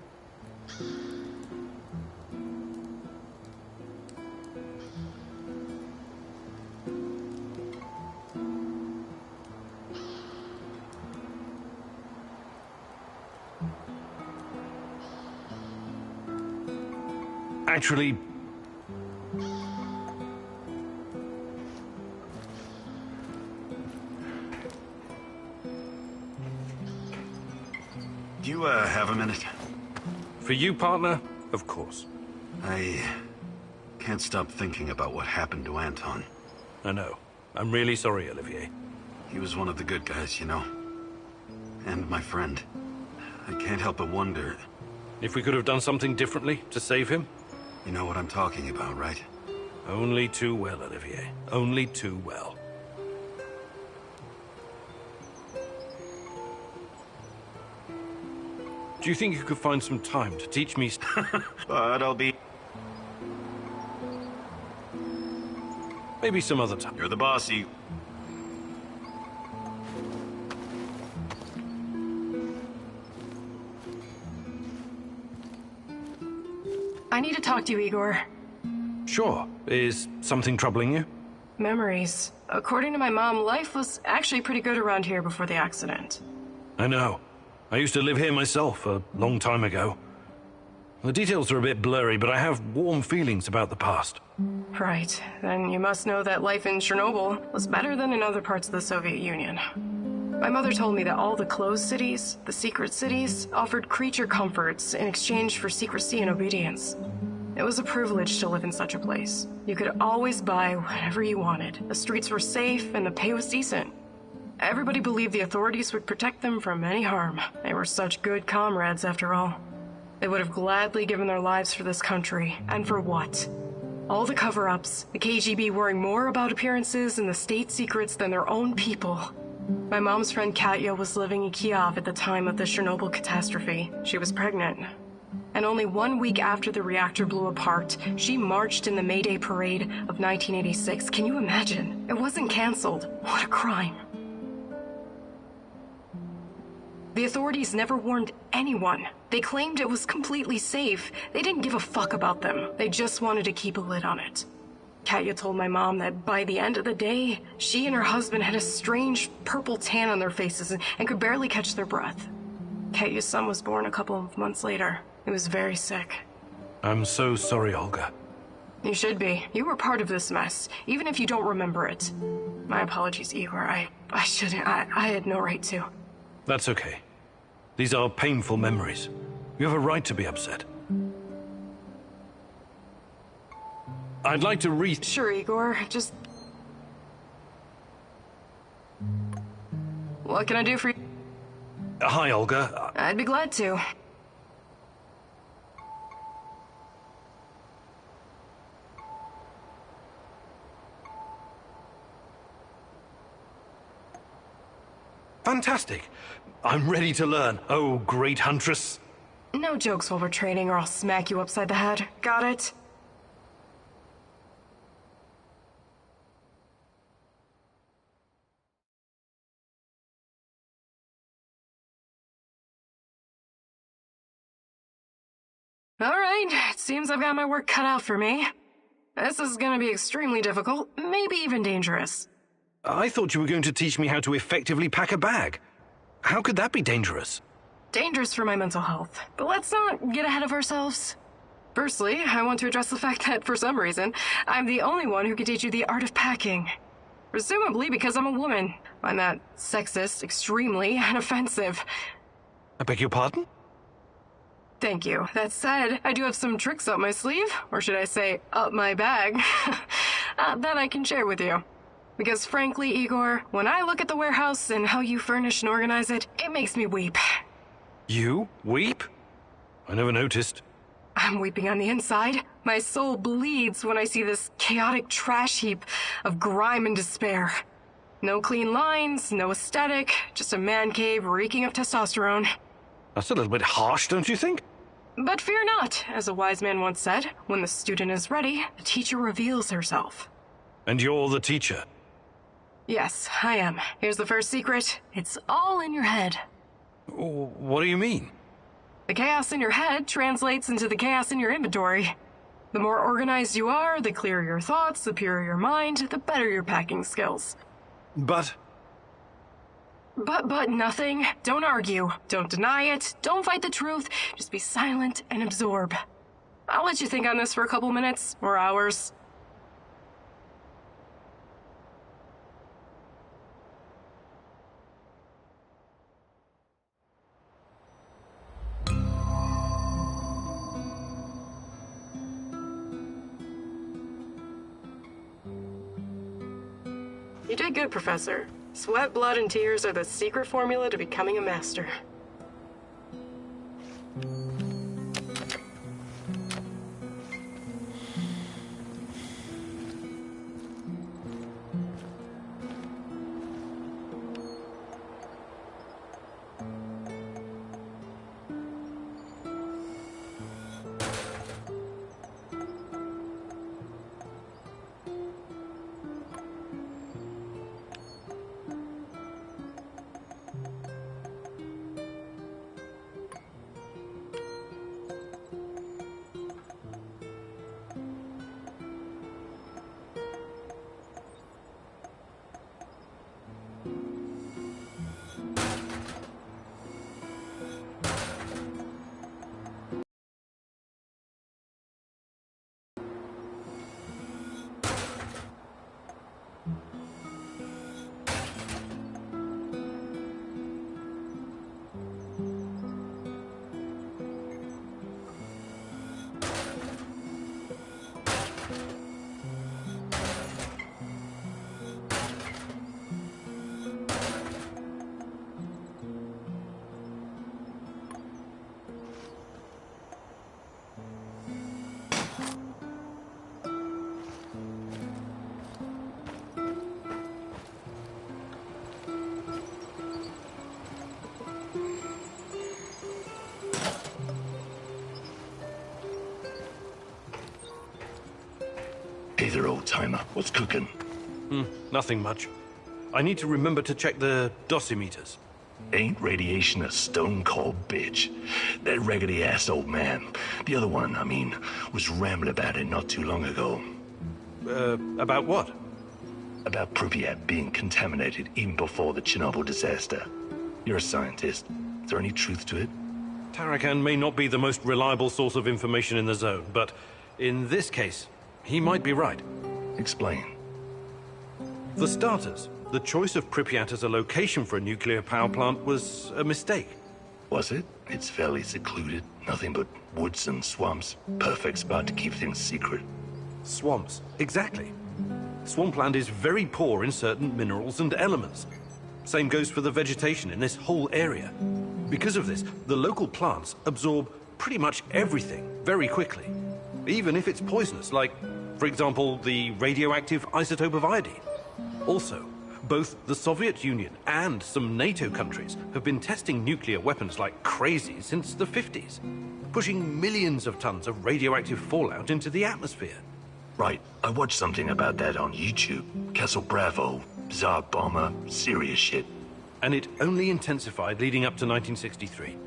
Actually, Do you, have a minute? for you, partner, of course. I can't stop thinking about what happened to Anton. I know. I'm really sorry, Olivier. He was one of the good guys, you know. And my friend. I can't help but wonder... If we could have done something differently to save him? You know what I'm talking about, right? Only too well, Olivier. Only too well. Do you think you could find some time to teach me... But I'll be... Maybe some other time. You're the boss, you... I need to talk to you, Igor. Sure. Is something troubling you? Memories. According to my mom, life was actually pretty good around here before the accident. I know. I used to live here myself a long time ago. The details are a bit blurry, but I have warm feelings about the past. Right. Then you must know that life in Chernobyl was better than in other parts of the Soviet Union. My mother told me that all the closed cities, the secret cities, offered creature comforts in exchange for secrecy and obedience. It was a privilege to live in such a place. You could always buy whatever you wanted. The streets were safe and the pay was decent. Everybody believed the authorities would protect them from any harm. They were such good comrades, after all. They would have gladly given their lives for this country. And for what? All the cover-ups, the KGB worrying more about appearances and the state secrets than their own people. My mom's friend Katya was living in Kiev at the time of the Chernobyl catastrophe. She was pregnant. And only 1 week after the reactor blew apart, she marched in the May Day parade of 1986. Can you imagine? It wasn't canceled. What a crime. The authorities never warned anyone. They claimed it was completely safe. They didn't give a fuck about them. They just wanted to keep a lid on it. Katya told my mom that by the end of the day, she and her husband had a strange purple tan on their faces and could barely catch their breath. Katya's son was born a couple of months later. He was very sick. I'm so sorry, Olga. You should be. You were part of this mess, even if you don't remember it. My apologies, Igor. I shouldn't. I had no right to. That's okay. These are painful memories. You have a right to be upset. I'd like to read... Sure, Igor. Just... What can I do for you? Hi, Olga. I'd be glad to. Fantastic. I'm ready to learn. Oh, great huntress. No jokes while we're training or I'll smack you upside the head. Got it? Alright, it seems I've got my work cut out for me. This is gonna be extremely difficult, maybe even dangerous. I thought you were going to teach me how to effectively pack a bag. How could that be dangerous? Dangerous for my mental health. But let's not get ahead of ourselves. Firstly, I want to address the fact that, for some reason, I'm the only one who can teach you the art of packing. Presumably because I'm a woman. I'm that sexist, extremely, and offensive. I beg your pardon? Thank you. That said, I do have some tricks up my sleeve, or should I say, up my bag, that I can share with you. Because frankly, Igor, when I look at the warehouse and how you furnish and organize it, it makes me weep. You weep? I never noticed. I'm weeping on the inside. My soul bleeds when I see this chaotic trash heap of grime and despair. No clean lines, no aesthetic, just a man cave reeking of testosterone. That's a little bit harsh, don't you think? But fear not, as a wise man once said, when the student is ready, the teacher reveals herself. And you're the teacher? Yes, I am. Here's the first secret. It's all in your head. What do you mean? The chaos in your head translates into the chaos in your inventory. The more organized you are, the clearer your thoughts, the purer your mind, the better your packing skills. But nothing. Don't argue. Don't deny it. Don't fight the truth. Just be silent and absorb. I'll let you think on this for a couple minutes or hours. You did good, Professor. Sweat, blood, and tears are the secret formula to becoming a master. Hey there, old-timer. What's cooking? Nothing much. I need to remember to check the dosimeters. Ain't radiation a stone-cold bitch? That raggedy-ass old man, the other one, I mean, was rambling about it not too long ago. About what? About Pripyat being contaminated even before the Chernobyl disaster. You're a scientist. Is there any truth to it? Tarakan may not be the most reliable source of information in the zone, but in this case, he might be right. Explain. For starters, the choice of Pripyat as a location for a nuclear power plant was a mistake. Was it? It's fairly secluded. Nothing but woods and swamps. Perfect spot to keep things secret. Swamps, exactly. Swampland is very poor in certain minerals and elements. Same goes for the vegetation in this whole area. Because of this, the local plants absorb pretty much everything very quickly. Even if it's poisonous, like, for example, the radioactive isotope of iodine. Also, both the Soviet Union and some NATO countries have been testing nuclear weapons like crazy since the 50s, pushing millions of tons of radioactive fallout into the atmosphere. Right. I watched something about that on YouTube. Castle Bravo, Tsar Bomber, serious shit. And it only intensified leading up to 1963.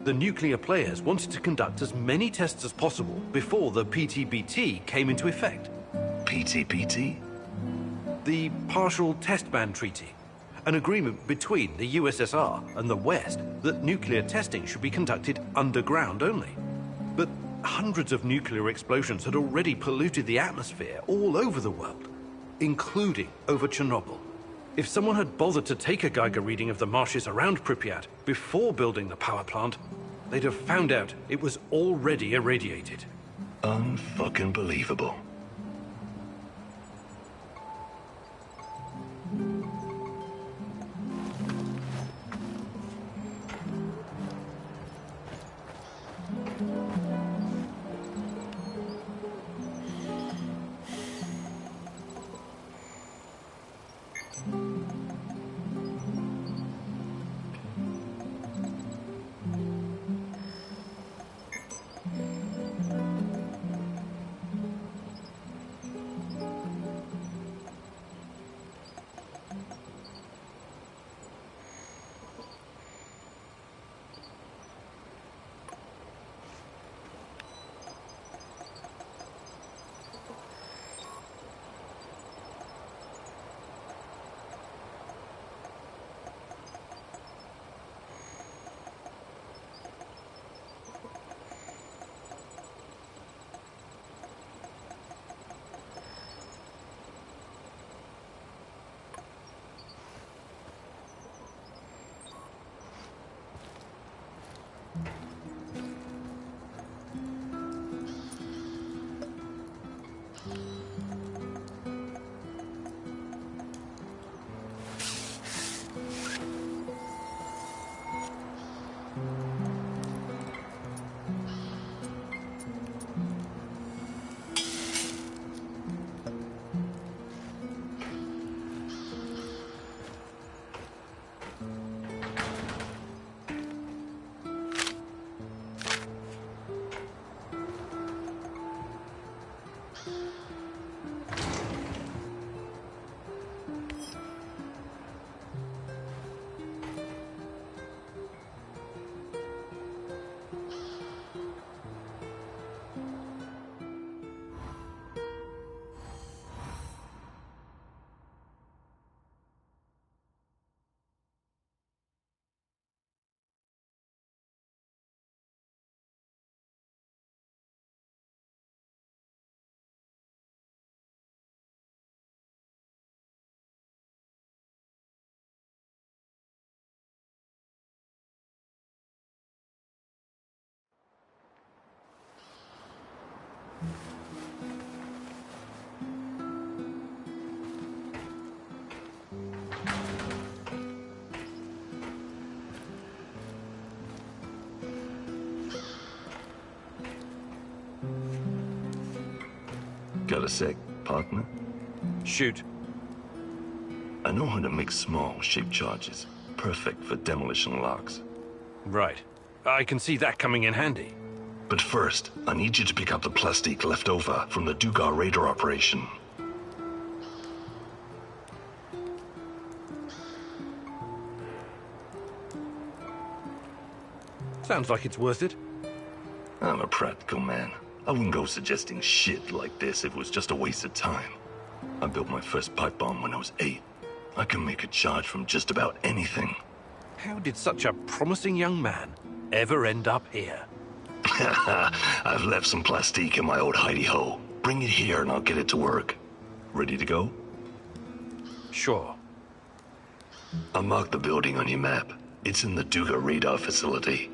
The nuclear players wanted to conduct as many tests as possible before the PTBT came into effect. PTBT? The Partial Test Ban Treaty, an agreement between the USSR and the West that nuclear testing should be conducted underground only. But hundreds of nuclear explosions had already polluted the atmosphere all over the world, including over Chernobyl. If someone had bothered to take a Geiger reading of the marshes around Pripyat before building the power plant, they'd have found out it was already irradiated. Unfucking believable. Got a sec, partner? Shoot. I know how to make small, shaped charges. Perfect for demolition locks. Right. I can see that coming in handy. But first, I need you to pick up the plastic left over from the Dugar radar operation. Sounds like it's worth it. I'm a practical man. I wouldn't go suggesting shit like this if it was just a waste of time. I built my first pipe bomb when I was 8. I can make a charge from just about anything. How did such a promising young man ever end up here? I've left some plastique in my old hidey-hole. Bring it here and I'll get it to work. Ready to go? Sure. I marked the building on your map. It's in the Duga radar facility.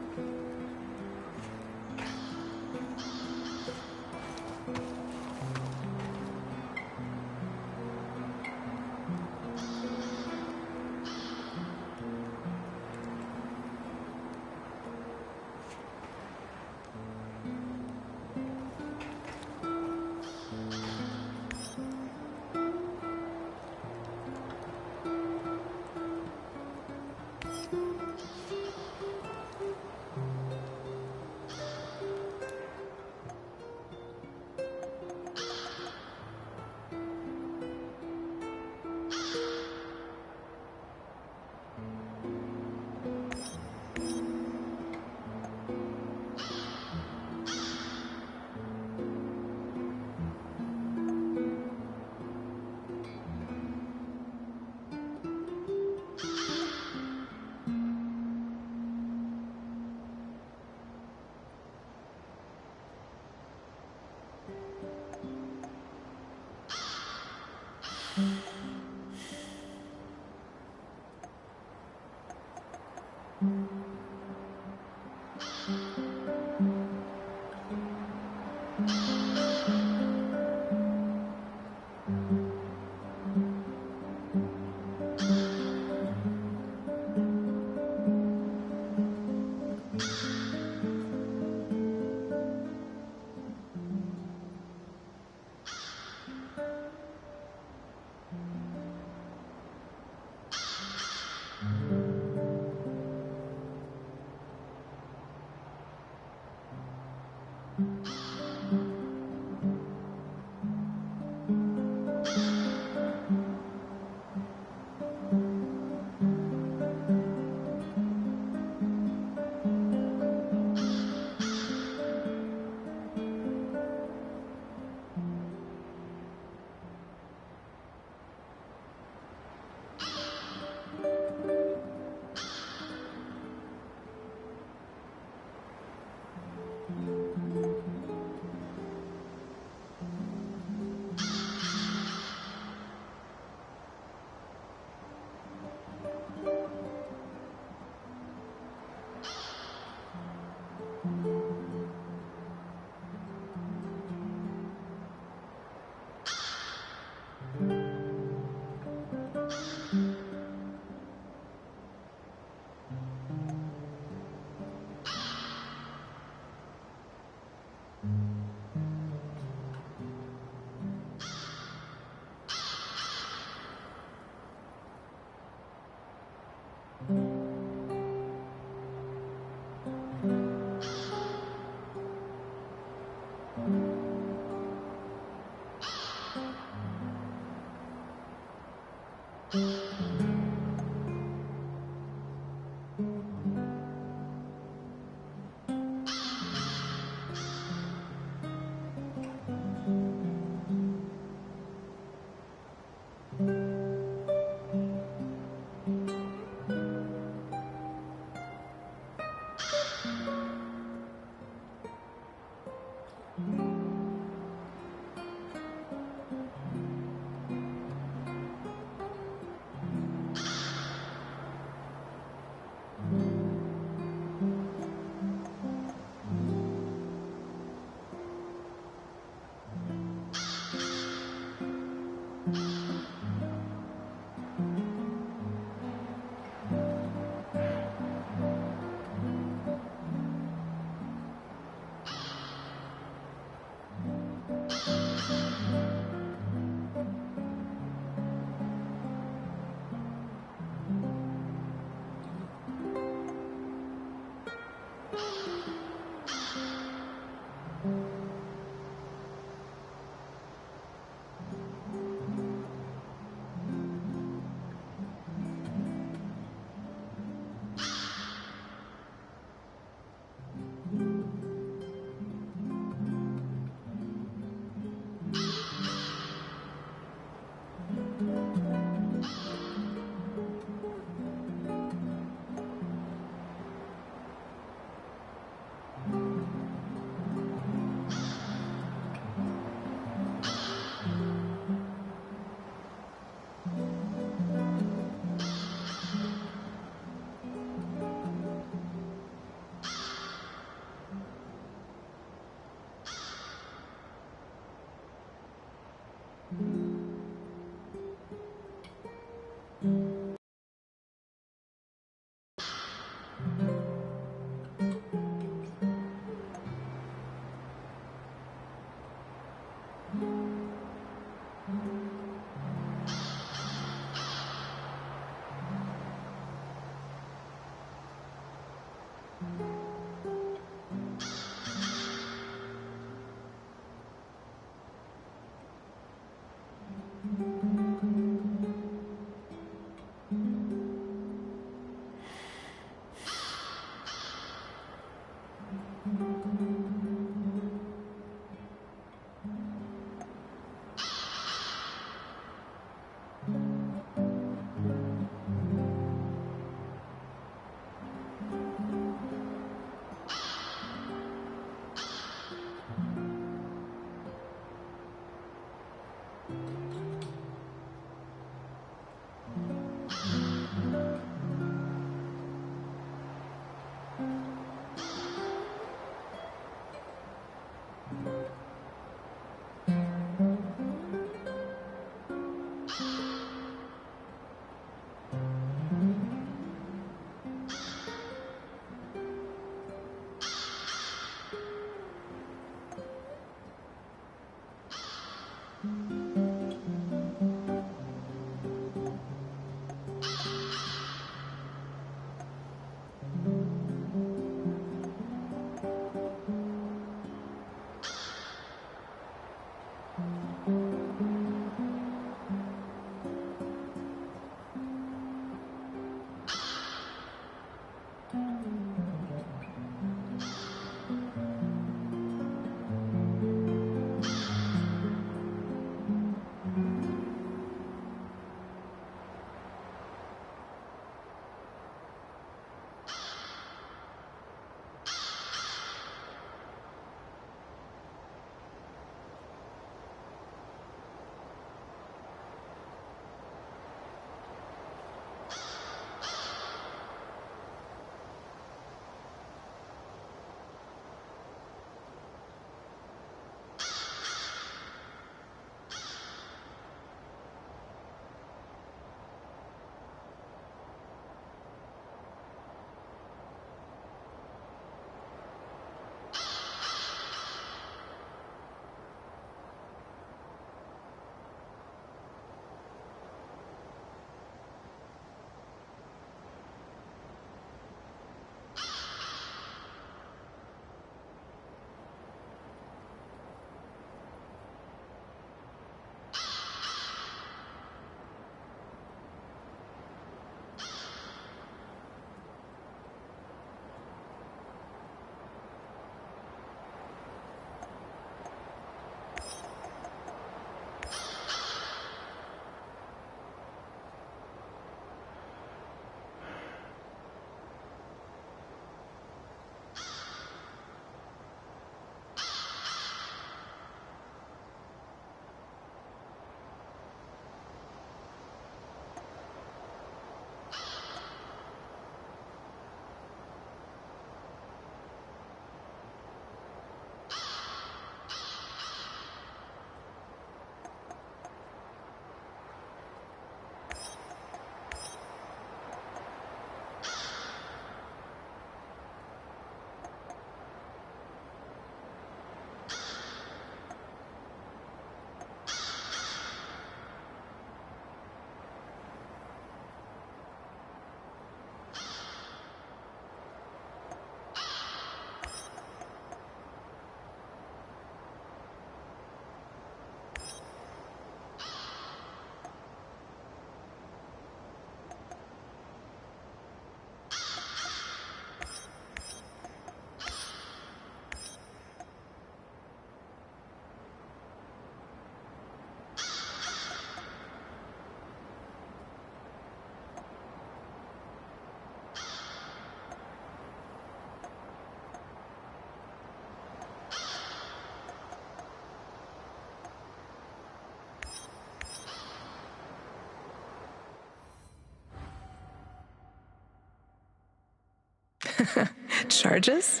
Charges?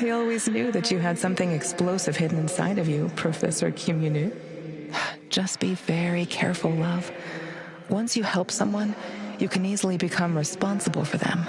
I always knew that you had something explosive hidden inside of you, Professor Kimunu. Just be very careful, love. Once you help someone, you can easily become responsible for them.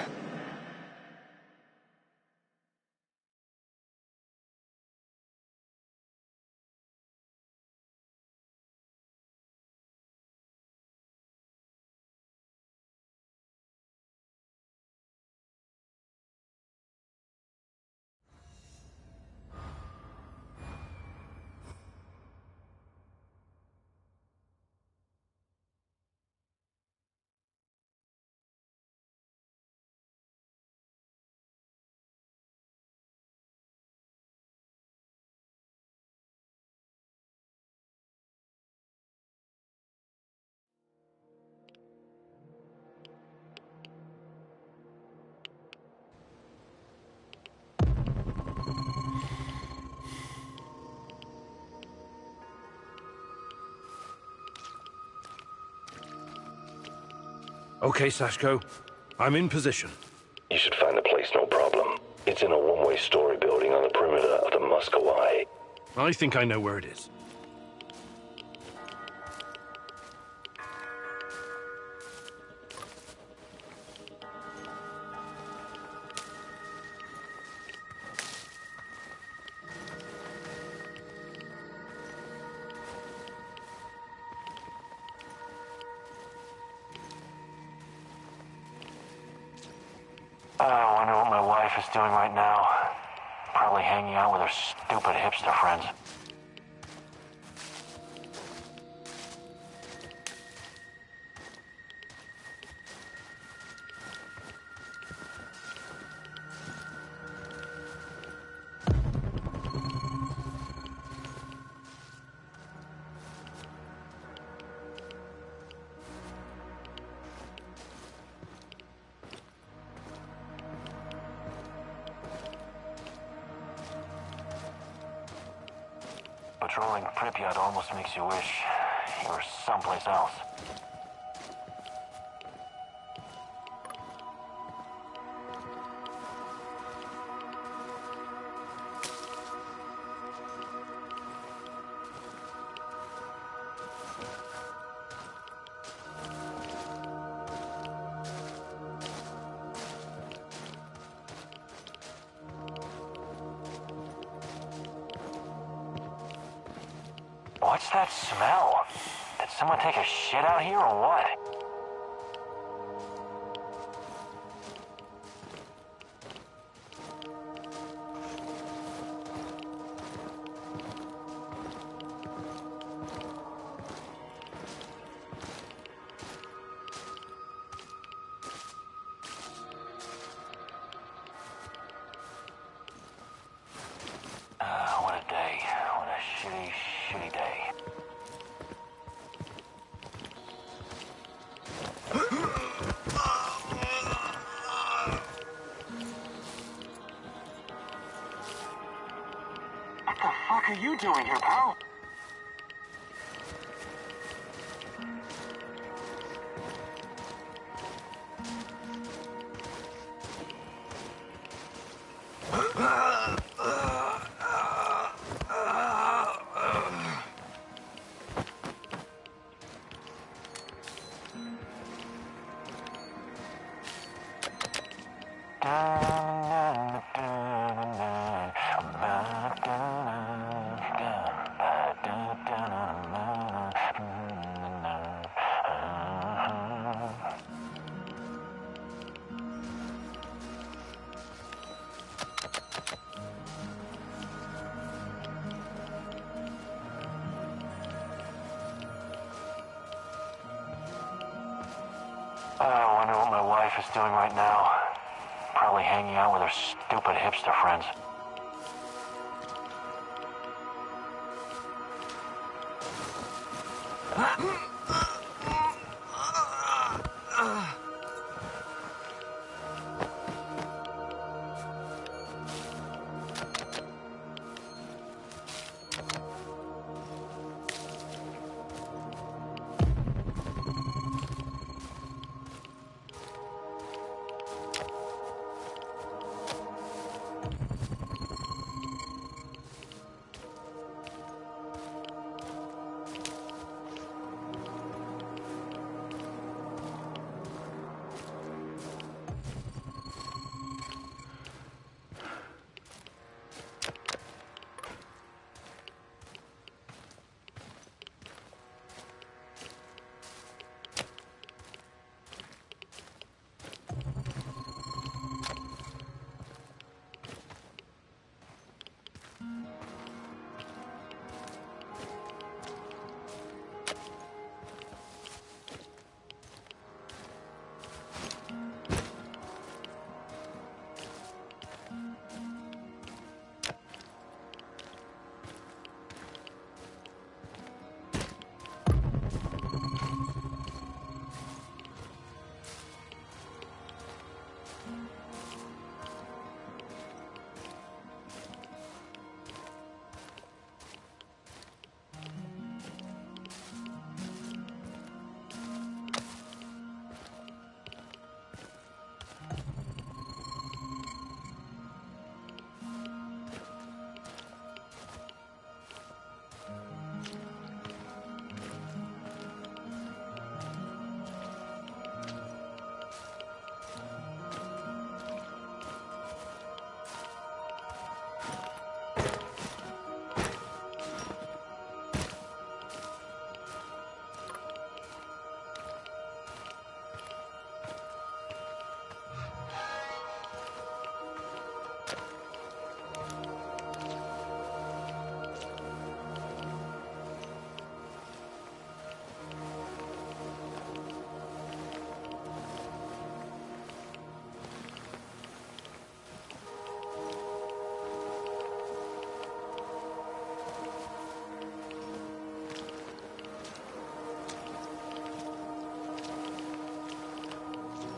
Okay, Sashko. I'm in position. You should find the place, no problem. It's in a one-way story building on the perimeter of the Muscovy. I think I know where it is. I wonder what my wife is doing right now. Probably hanging out with her stupid hipster friends. Patrolling Pripyat almost makes you wish you were someplace else. What's that smell? Did someone take a shit out here or what? What a day. What a shitty, shitty day. What the fuck are you doing here, pal? I wonder what my wife is doing right now. Probably hanging out with her stupid hipster friends.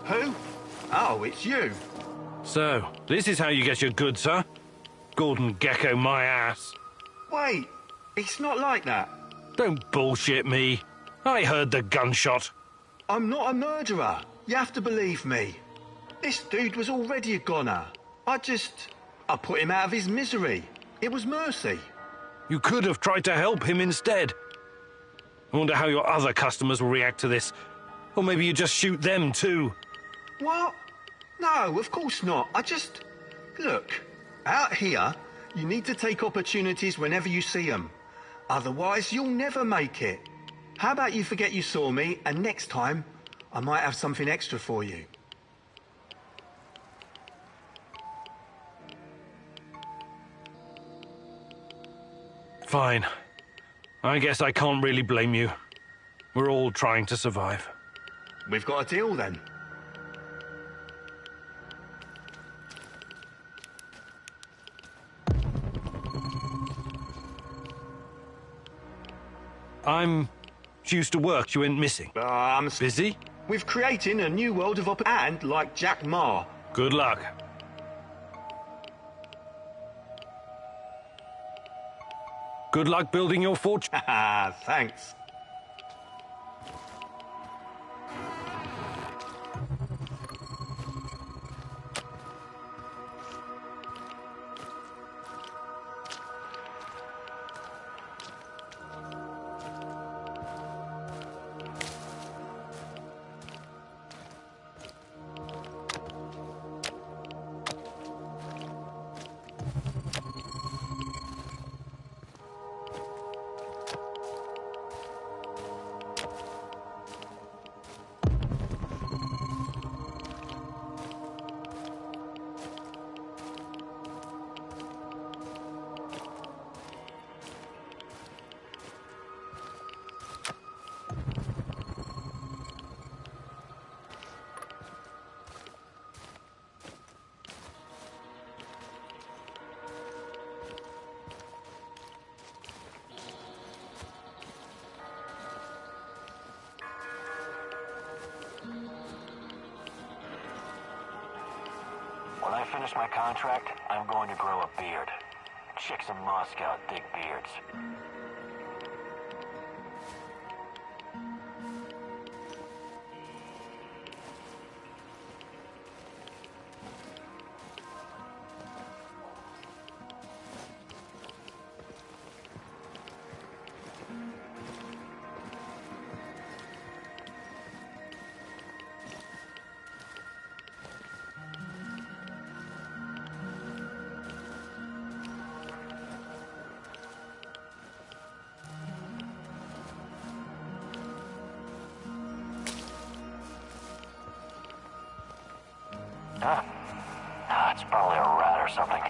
Who? Oh, it's you. So, this is how you get your goods, huh? Gordon Gecko my ass. Wait, it's not like that. Don't bullshit me. I heard the gunshot. I'm not a murderer. You have to believe me. This dude was already a goner. I put him out of his misery. It was mercy. You could have tried to help him instead. I wonder how your other customers will react to this. Or maybe you just shoot them too. What? No, of course not. Look, out here, you need to take opportunities whenever you see them. Otherwise, you'll never make it. How about you forget you saw me, and next time, I might have something extra for you. Fine. I guess I can't really blame you. We're all trying to survive. We've got a deal then. I'm due to work. You went missing. Busy? We've created a new world of and like Jack Ma. Good luck. Good luck building your fortune. Thanks. When I finish my contract, I'm going to grow a beard. Chicks in Moscow dig beards. It's probably a rat or something.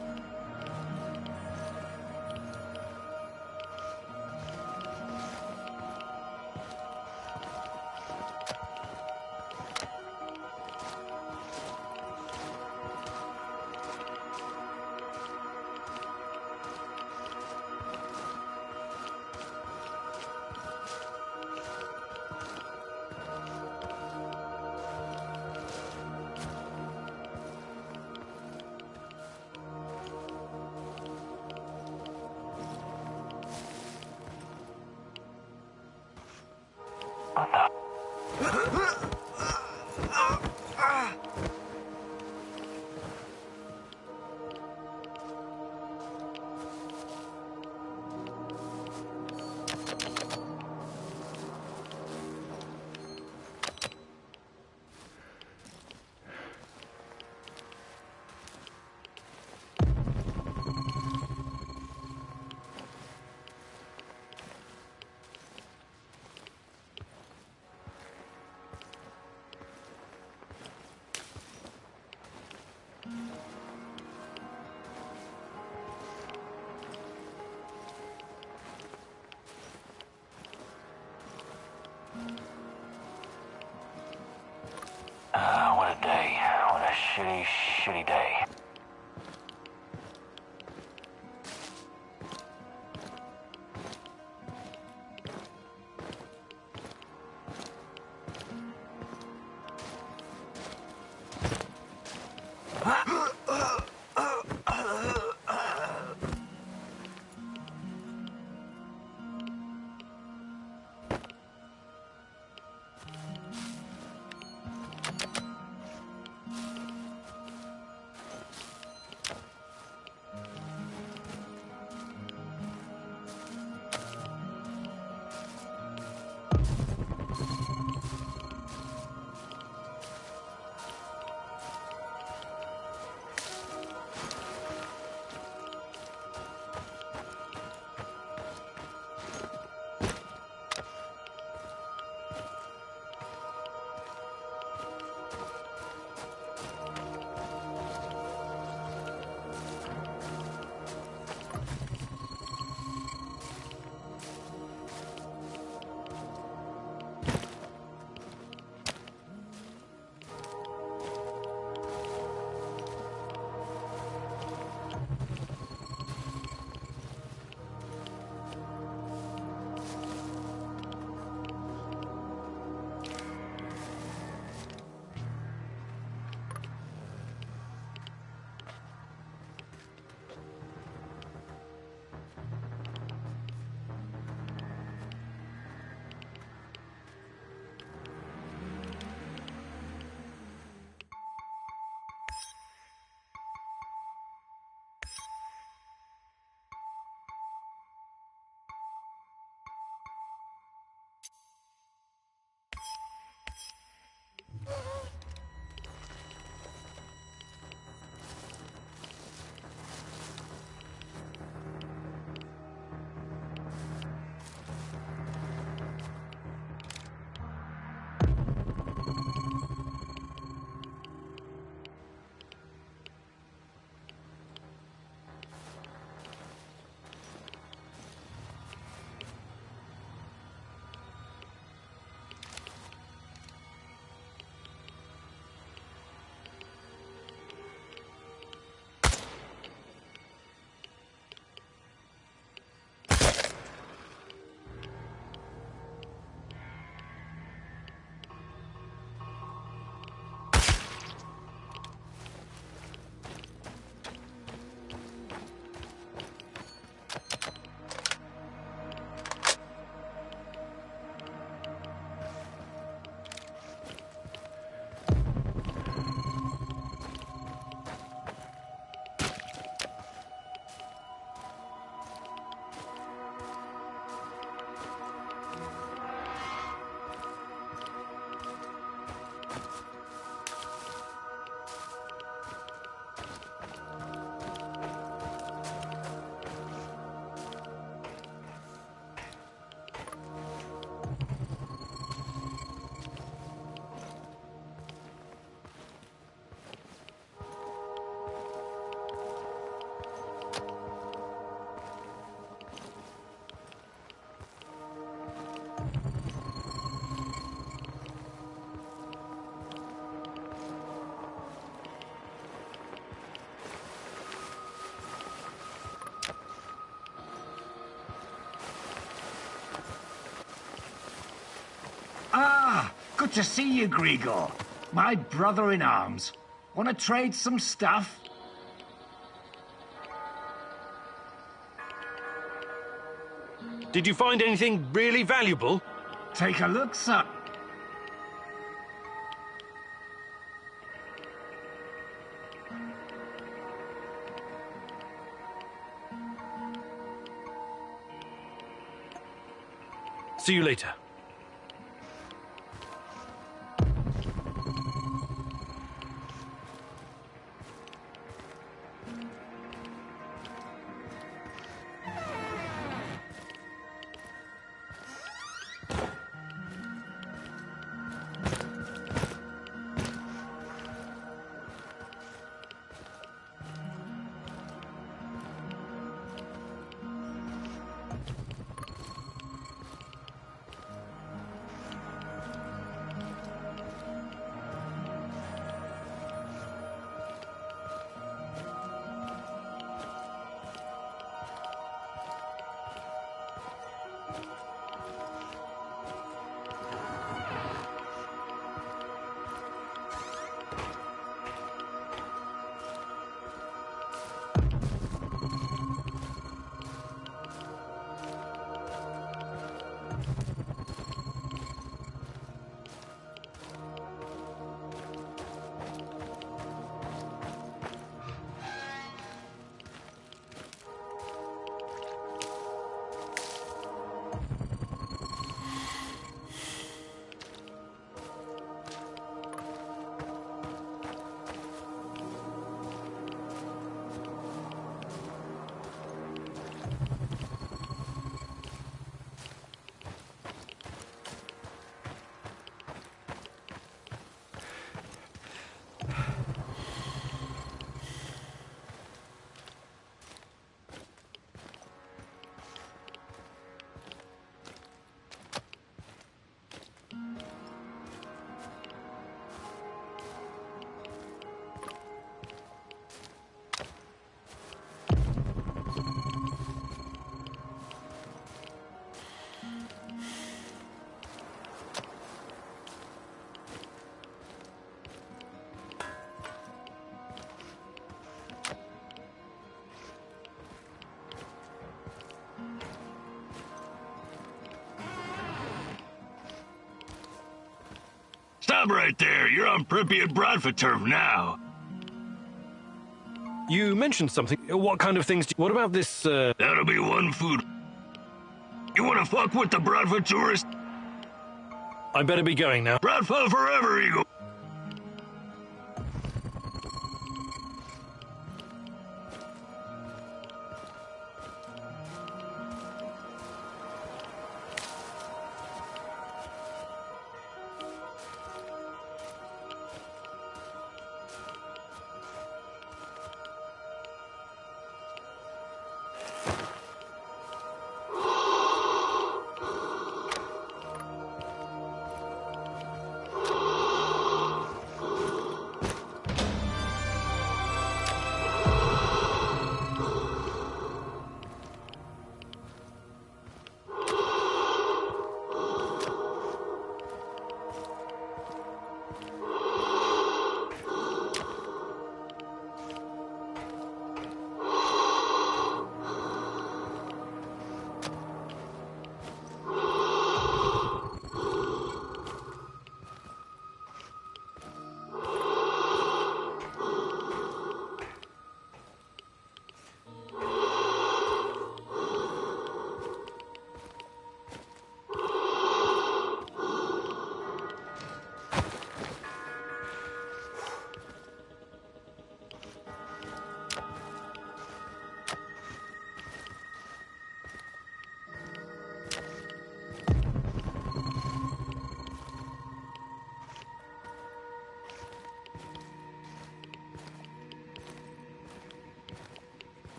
What a day. What a shitty, shitty day. Ah, good to see you, Grigor. My brother-in-arms. Want to trade some stuff? Did you find anything really valuable? Take a look, sir. See you later. Stop right there. You're on Pripyat Bradford turf now. You mentioned something. What kind of things? What about this, That'll be one food. You wanna fuck with the Bradford tourist? I better be going now. Bradford forever, Eagle.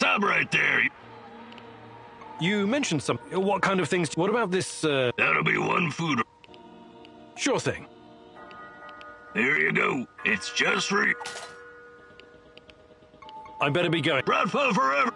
Stop right there. You mentioned something. What kind of things? What about this, That'll be one food. Sure thing. Here you go. It's just for you. I better be going. Bradford forever.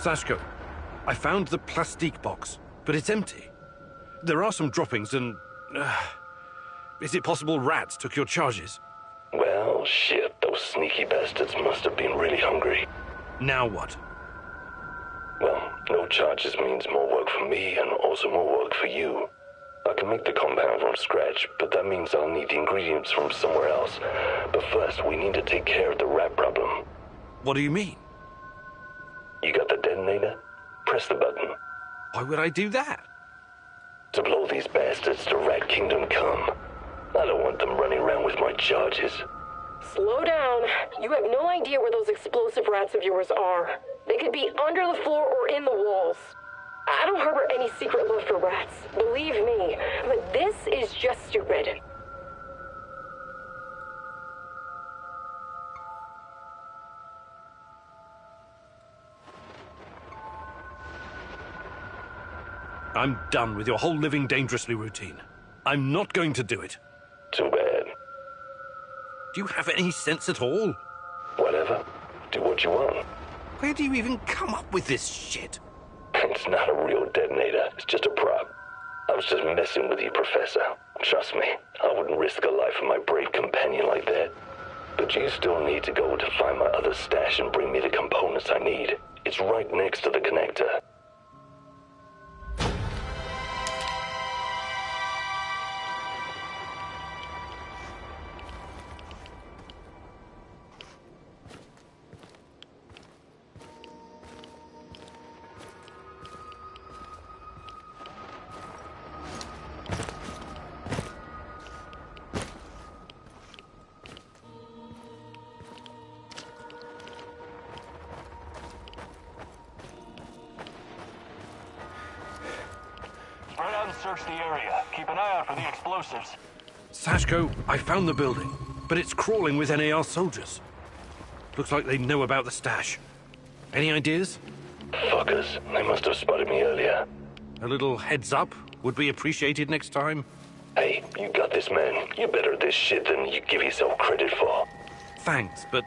Sashko, I found the plastique box, but it's empty. There are some droppings and... is it possible rats took your charges? Well, shit, those sneaky bastards must have been really hungry. Now what? Well, no charges means more work for me and also more work for you. I can make the compound from scratch, but that means I'll need the ingredients from somewhere else. But first, we need to take care of the rat problem. What do you mean? You got the detonator? Press the button. Why would I do that? To blow these bastards to Rat Kingdom come. I don't want them running around with my charges. Slow down. You have no idea where those explosive rats of yours are. They could be under the floor or in the walls. I don't harbor any secret love for rats, believe me, but this is just stupid. I'm done with your whole living dangerously routine. I'm not going to do it. Too bad. Do you have any sense at all? Whatever. Do what you want. Where do you even come up with this shit? It's not a real detonator. It's just a prop. I was just messing with you, Professor. Trust me, I wouldn't risk the life of my brave companion like that. But you still need to go to find my other stash and bring me the components I need. It's right next to the connector. Spread out and search the area. Keep an eye out for the explosives. Sashko, I found the building, but it's crawling with NAR soldiers. Looks like they know about the stash. Any ideas? Fuckers, they must have spotted me earlier. A little heads up would be appreciated next time. Hey, you got this, man. You're better at this shit than you give yourself credit for. Thanks, but...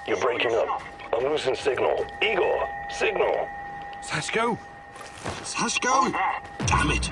You're breaking up. I'm losing signal. Igor, signal. Sashko? Sashko? Damn it!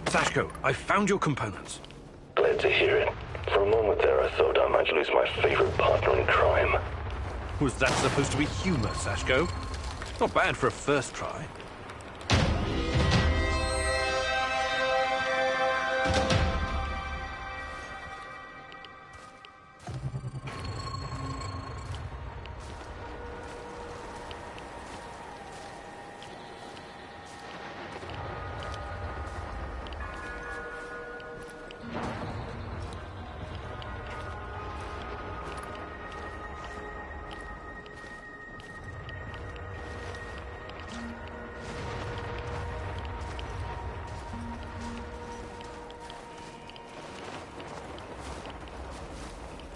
Sashko, I found your components. Glad to hear it. For a moment there, I thought I might lose my favorite partner in crime. Was that supposed to be humor, Sashko? Not bad for a first try.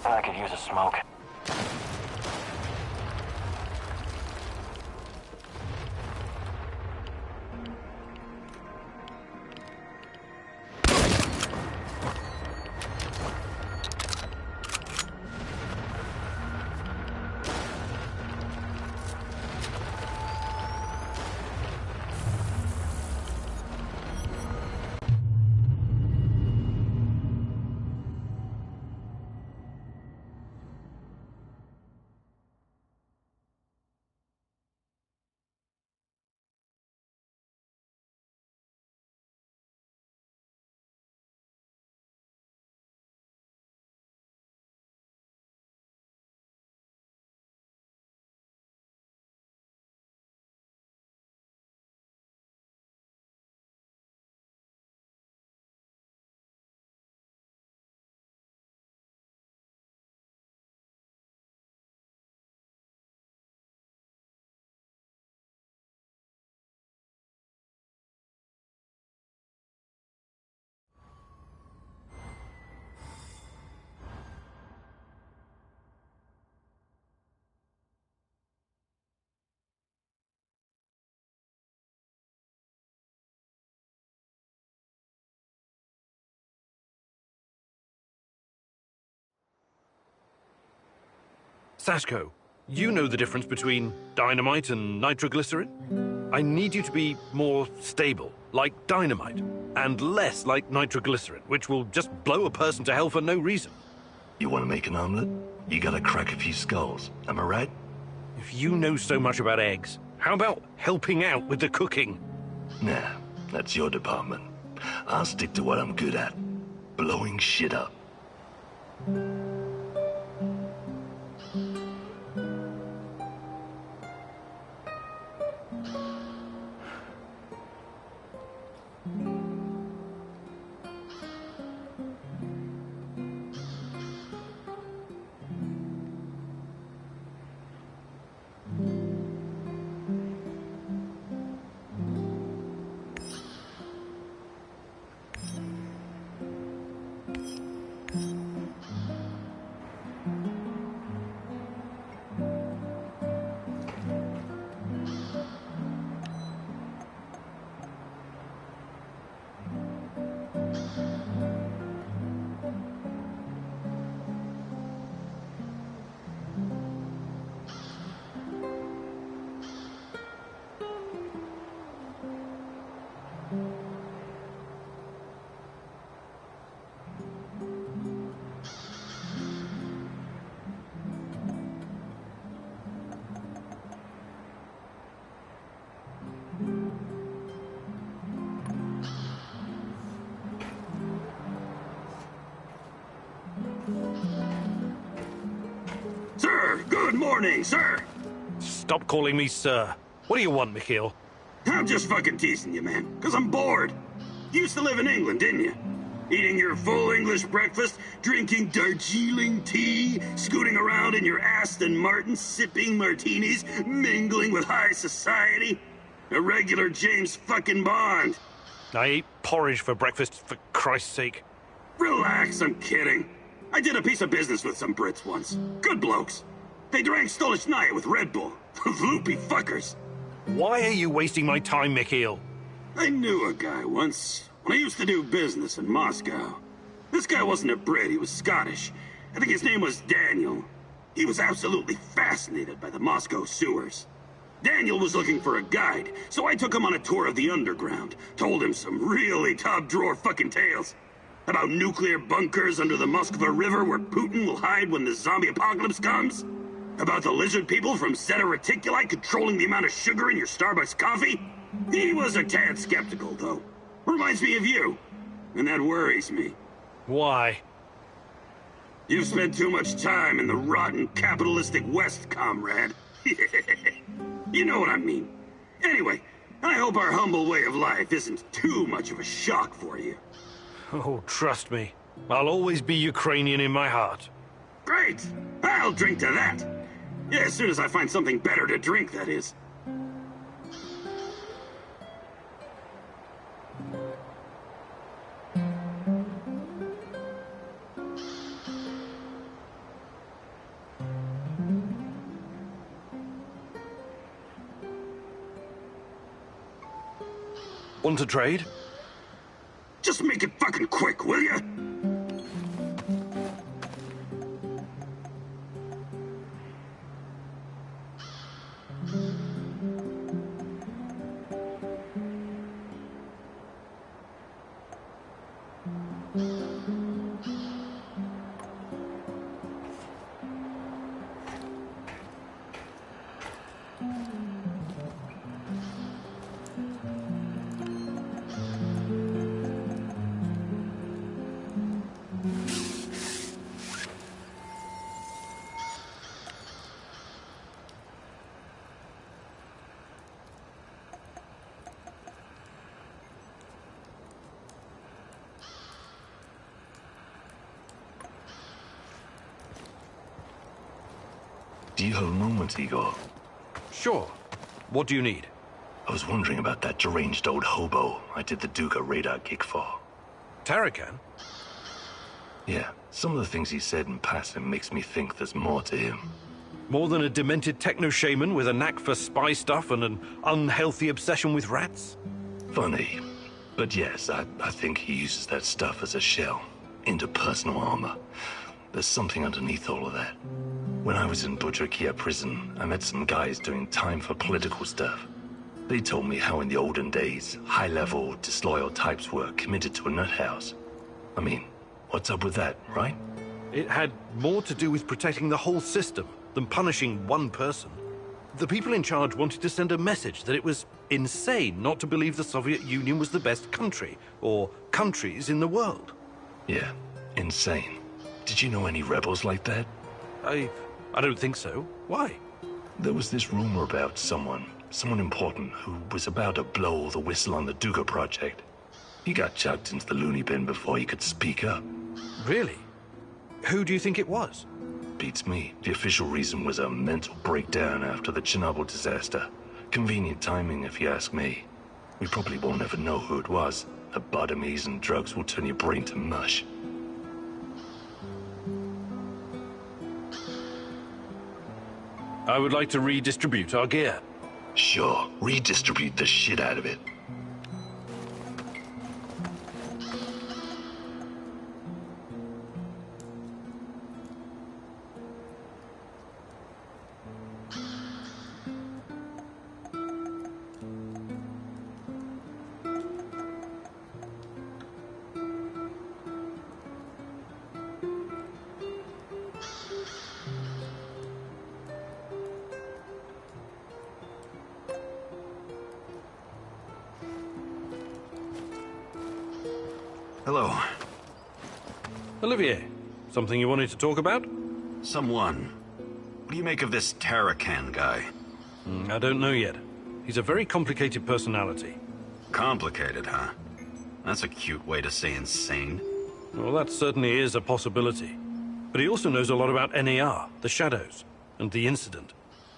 I could use a smoke. Sashko, you know the difference between dynamite and nitroglycerin? I need you to be more stable, like dynamite, and less like nitroglycerin, which will just blow a person to hell for no reason. You want to make an omelet? You gotta crack a few skulls, am I right? If you know so much about eggs, how about helping out with the cooking? Nah, that's your department. I'll stick to what I'm good at. Blowing shit up. Sir, good morning, sir. Stop calling me sir. What do you want, Mikhail? I'm just fucking teasing you, man, because I'm bored. You used to live in England, didn't you? Eating your full English breakfast, drinking Darjeeling tea, scooting around in your Aston Martin, sipping martinis, mingling with high society. A regular James fucking Bond. I ate porridge for breakfast, for Christ's sake. Relax, I'm kidding. I did a piece of business with some Brits once. Good blokes. They drank Shadow-Schnauzer with Red Bull. Loopy fuckers. Why are you wasting my time, Mikhail? I knew a guy once, when I used to do business in Moscow. This guy wasn't a Brit, he was Scottish. I think his name was Daniel. He was absolutely fascinated by the Moscow sewers. Daniel was looking for a guide, so I took him on a tour of the underground. Told him some really top-drawer fucking tales. About nuclear bunkers under the Moskva River where Putin will hide when the zombie apocalypse comes. About the lizard people from Zeta Reticuli controlling the amount of sugar in your Starbucks coffee. He was a tad skeptical, though. Reminds me of you. And that worries me. Why? You've spent too much time in the rotten capitalistic West, comrade. You know what I mean. Anyway, I hope our humble way of life isn't too much of a shock for you. Oh, trust me. I'll always be Ukrainian in my heart. Great! I'll drink to that. Yeah, as soon as I find something better to drink, that is. Want to trade? Just make it fucking quick, will ya? Do you have a moment, Igor? Sure. What do you need? I was wondering about that deranged old hobo I did the Duga radar gig for. Tarakan? Yeah, some of the things he said in passing makes me think there's more to him. More than a demented techno-shaman with a knack for spy stuff and an unhealthy obsession with rats? Funny. But yes, I think he uses that stuff as a shell. Interpersonal armor. There's something underneath all of that. When I was in Budrakia prison, I met some guys doing time for political stuff. They told me how in the olden days, high-level, disloyal types were committed to a nut house. I mean, what's up with that, right? It had more to do with protecting the whole system than punishing one person. The people in charge wanted to send a message that it was insane not to believe the Soviet Union was the best country, or countries in the world. Yeah, insane. Did you know any rebels like that? I don't think so. Why? There was this rumor about someone important who was about to blow the whistle on the Duga project. He got chucked into the loony bin before he could speak up. Really? Who do you think it was? Beats me. The official reason was a mental breakdown after the Chernobyl disaster. Convenient timing, if you ask me. We probably won't ever know who it was. Lobotomies and drugs will turn your brain to mush. I would like to redistribute our gear. Sure, redistribute the shit out of it. Hello. Olivier, something you wanted to talk about? Someone. What do you make of this Tarakan guy? I don't know yet. He's a very complicated personality. Complicated, huh? That's a cute way to say insane. Well, that certainly is a possibility. But he also knows a lot about NAR, the Shadows, and the incident.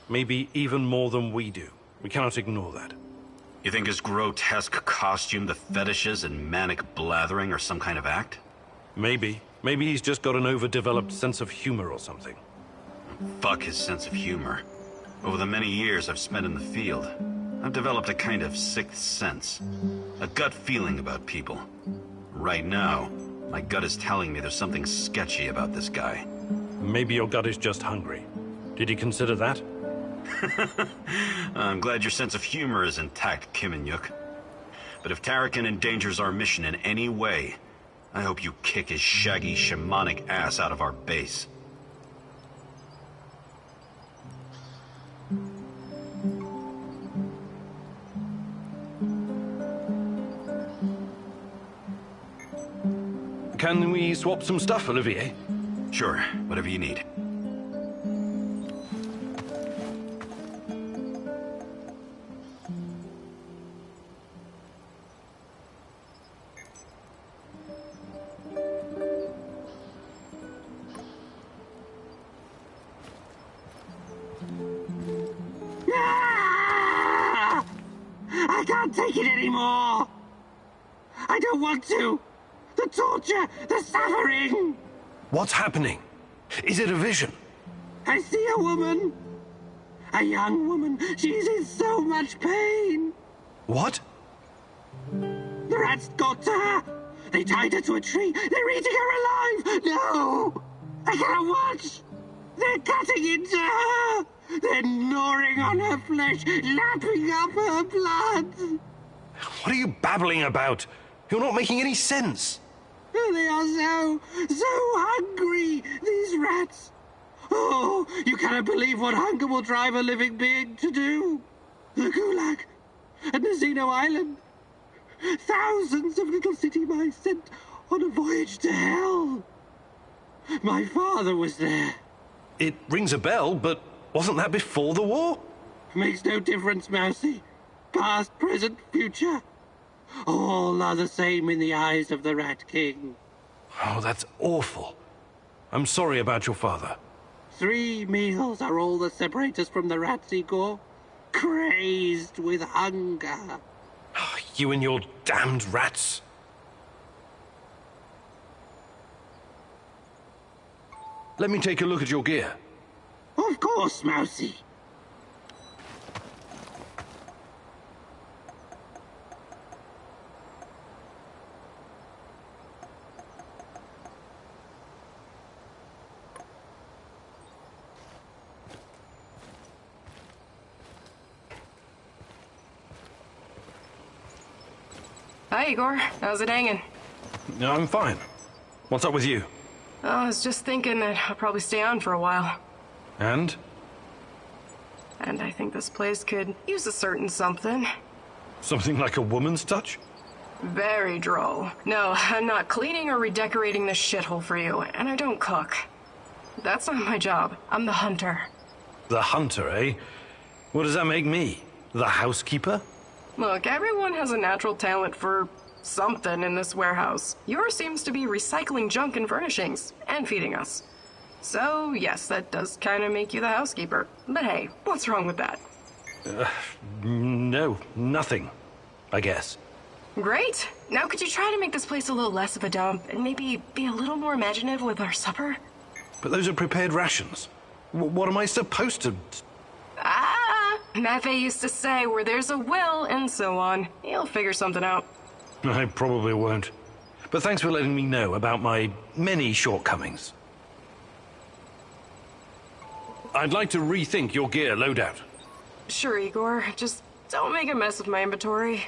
Maybe even more than we do. We cannot ignore that. You think his grotesque costume, the fetishes, and manic blathering are some kind of act? Maybe. Maybe he's just got an overdeveloped sense of humor or something. Fuck his sense of humor. Over the many years I've spent in the field, I've developed a kind of sixth sense. A gut feeling about people. Right now, my gut is telling me there's something sketchy about this guy. Maybe your gut is just hungry. Did he consider that? I'm glad your sense of humor is intact, Kim and Yuk. But if Tarakan endangers our mission in any way, I hope you kick his shaggy, shamanic ass out of our base. Can we swap some stuff, Olivier? Sure, whatever you need. I can't take it anymore! I don't want to! The torture! The suffering! What's happening? Is it a vision? I see a woman! A young woman. She's in so much pain! What? The rats got to her! They tied her to a tree! They're eating her alive! No! I can't watch! They're cutting into her! They're gnawing on her flesh, lapping up her blood! What are you babbling about? You're not making any sense. They are so hungry, these rats. Oh, you cannot believe what hunger will drive a living being to do. The Gulag and Nazino Island. Thousands of little city mice sent on a voyage to hell. My father was there. It rings a bell, but wasn't that before the war? Makes no difference, Mousy. Past, present, future. All are the same in the eyes of the Rat King. Oh, that's awful. I'm sorry about your father. 3 meals are all that separate us from the rats, Igor. Crazed with hunger. You and your damned rats. Let me take a look at your gear. Of course, Mousy. Hi, Igor. How's it hanging? No, I'm fine. What's up with you? I was just thinking that I'll probably stay on for a while. And? And I think this place could use a certain something. Something like a woman's touch? Very droll. No, I'm not cleaning or redecorating this shithole for you, and I don't cook. That's not my job. I'm the hunter. The hunter, eh? What does that make me? The housekeeper? Look, everyone has a natural talent for something in this warehouse. Yours seems to be recycling junk and furnishings, and feeding us. So, yes, that does kind of make you the housekeeper. But hey, what's wrong with that? No, nothing, I guess. Great! Now could you try to make this place a little less of a dump, and maybe be a little more imaginative with our supper? But those are prepared rations. What am I supposed to... Maffei used to say, where there's a will, and so on. You'll figure something out. I probably won't. But thanks for letting me know about my many shortcomings. I'd like to rethink your gear loadout. Sure, Igor. Just don't make a mess of my inventory.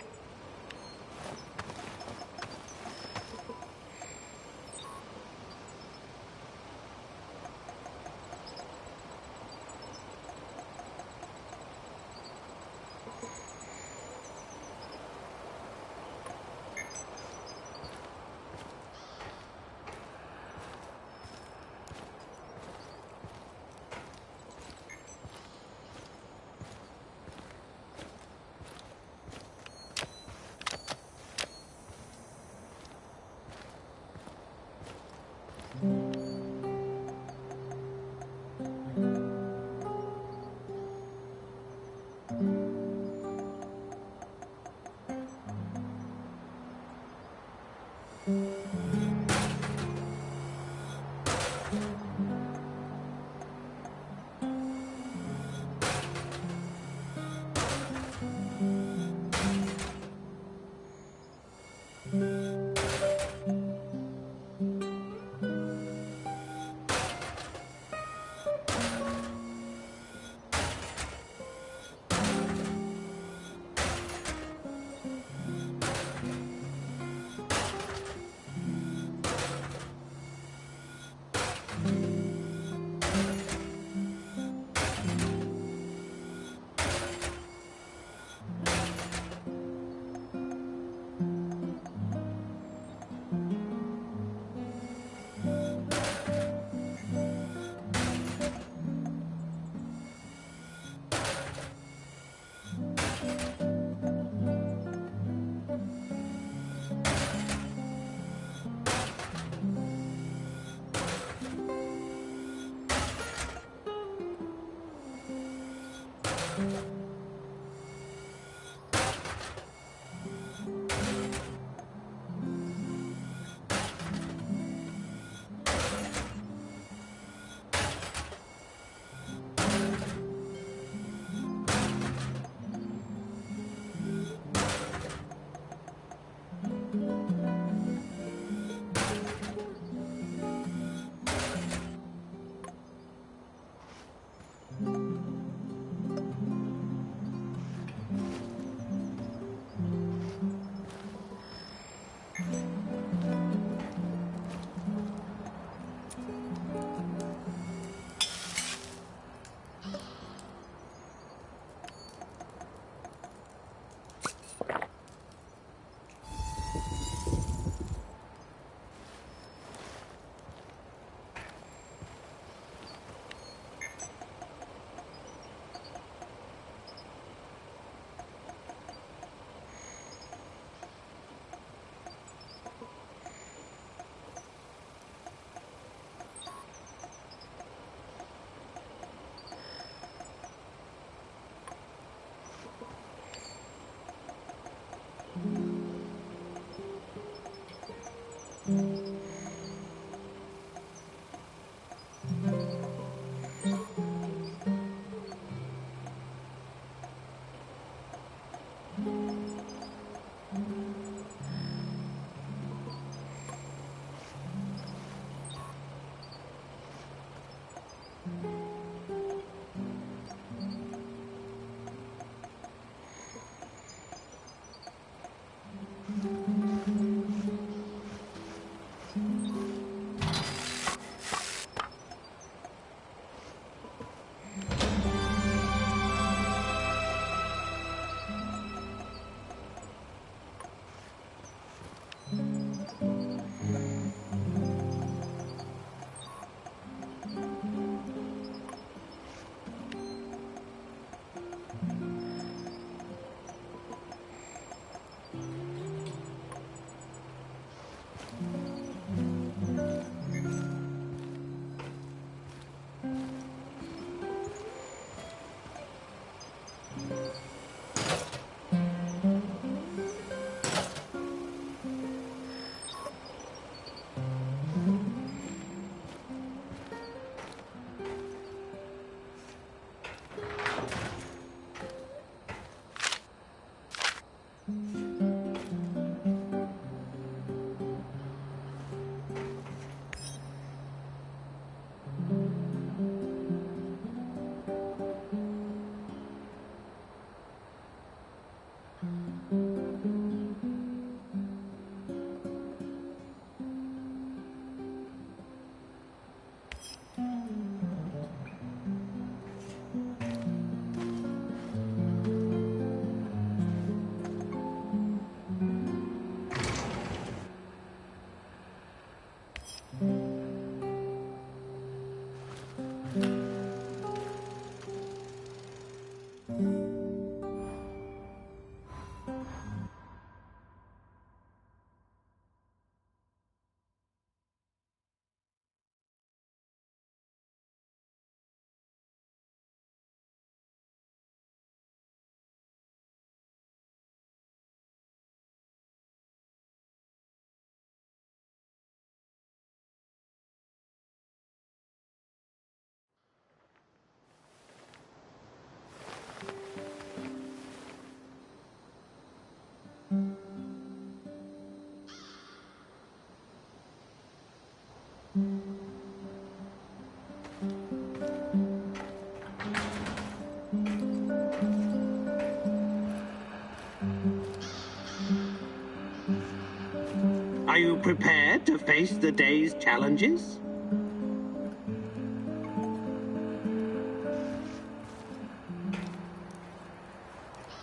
Are you prepared to face the day's challenges?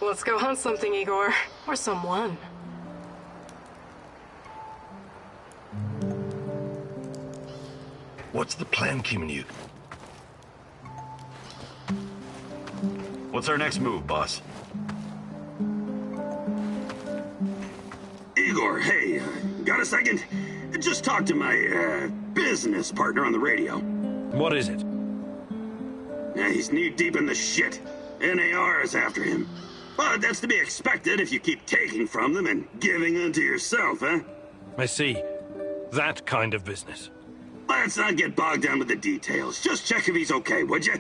Let's go hunt something, Igor. Or someone. What's the plan, Kimenu? What's our next move, boss? Igor, hey, got a second? Just talked to my, business partner on the radio. What is it? He's knee-deep in the shit. NAR is after him. But that's to be expected if you keep taking from them and giving unto yourself, huh? I see. That kind of business. Let's not get bogged down with the details. Just check if he's okay, would you?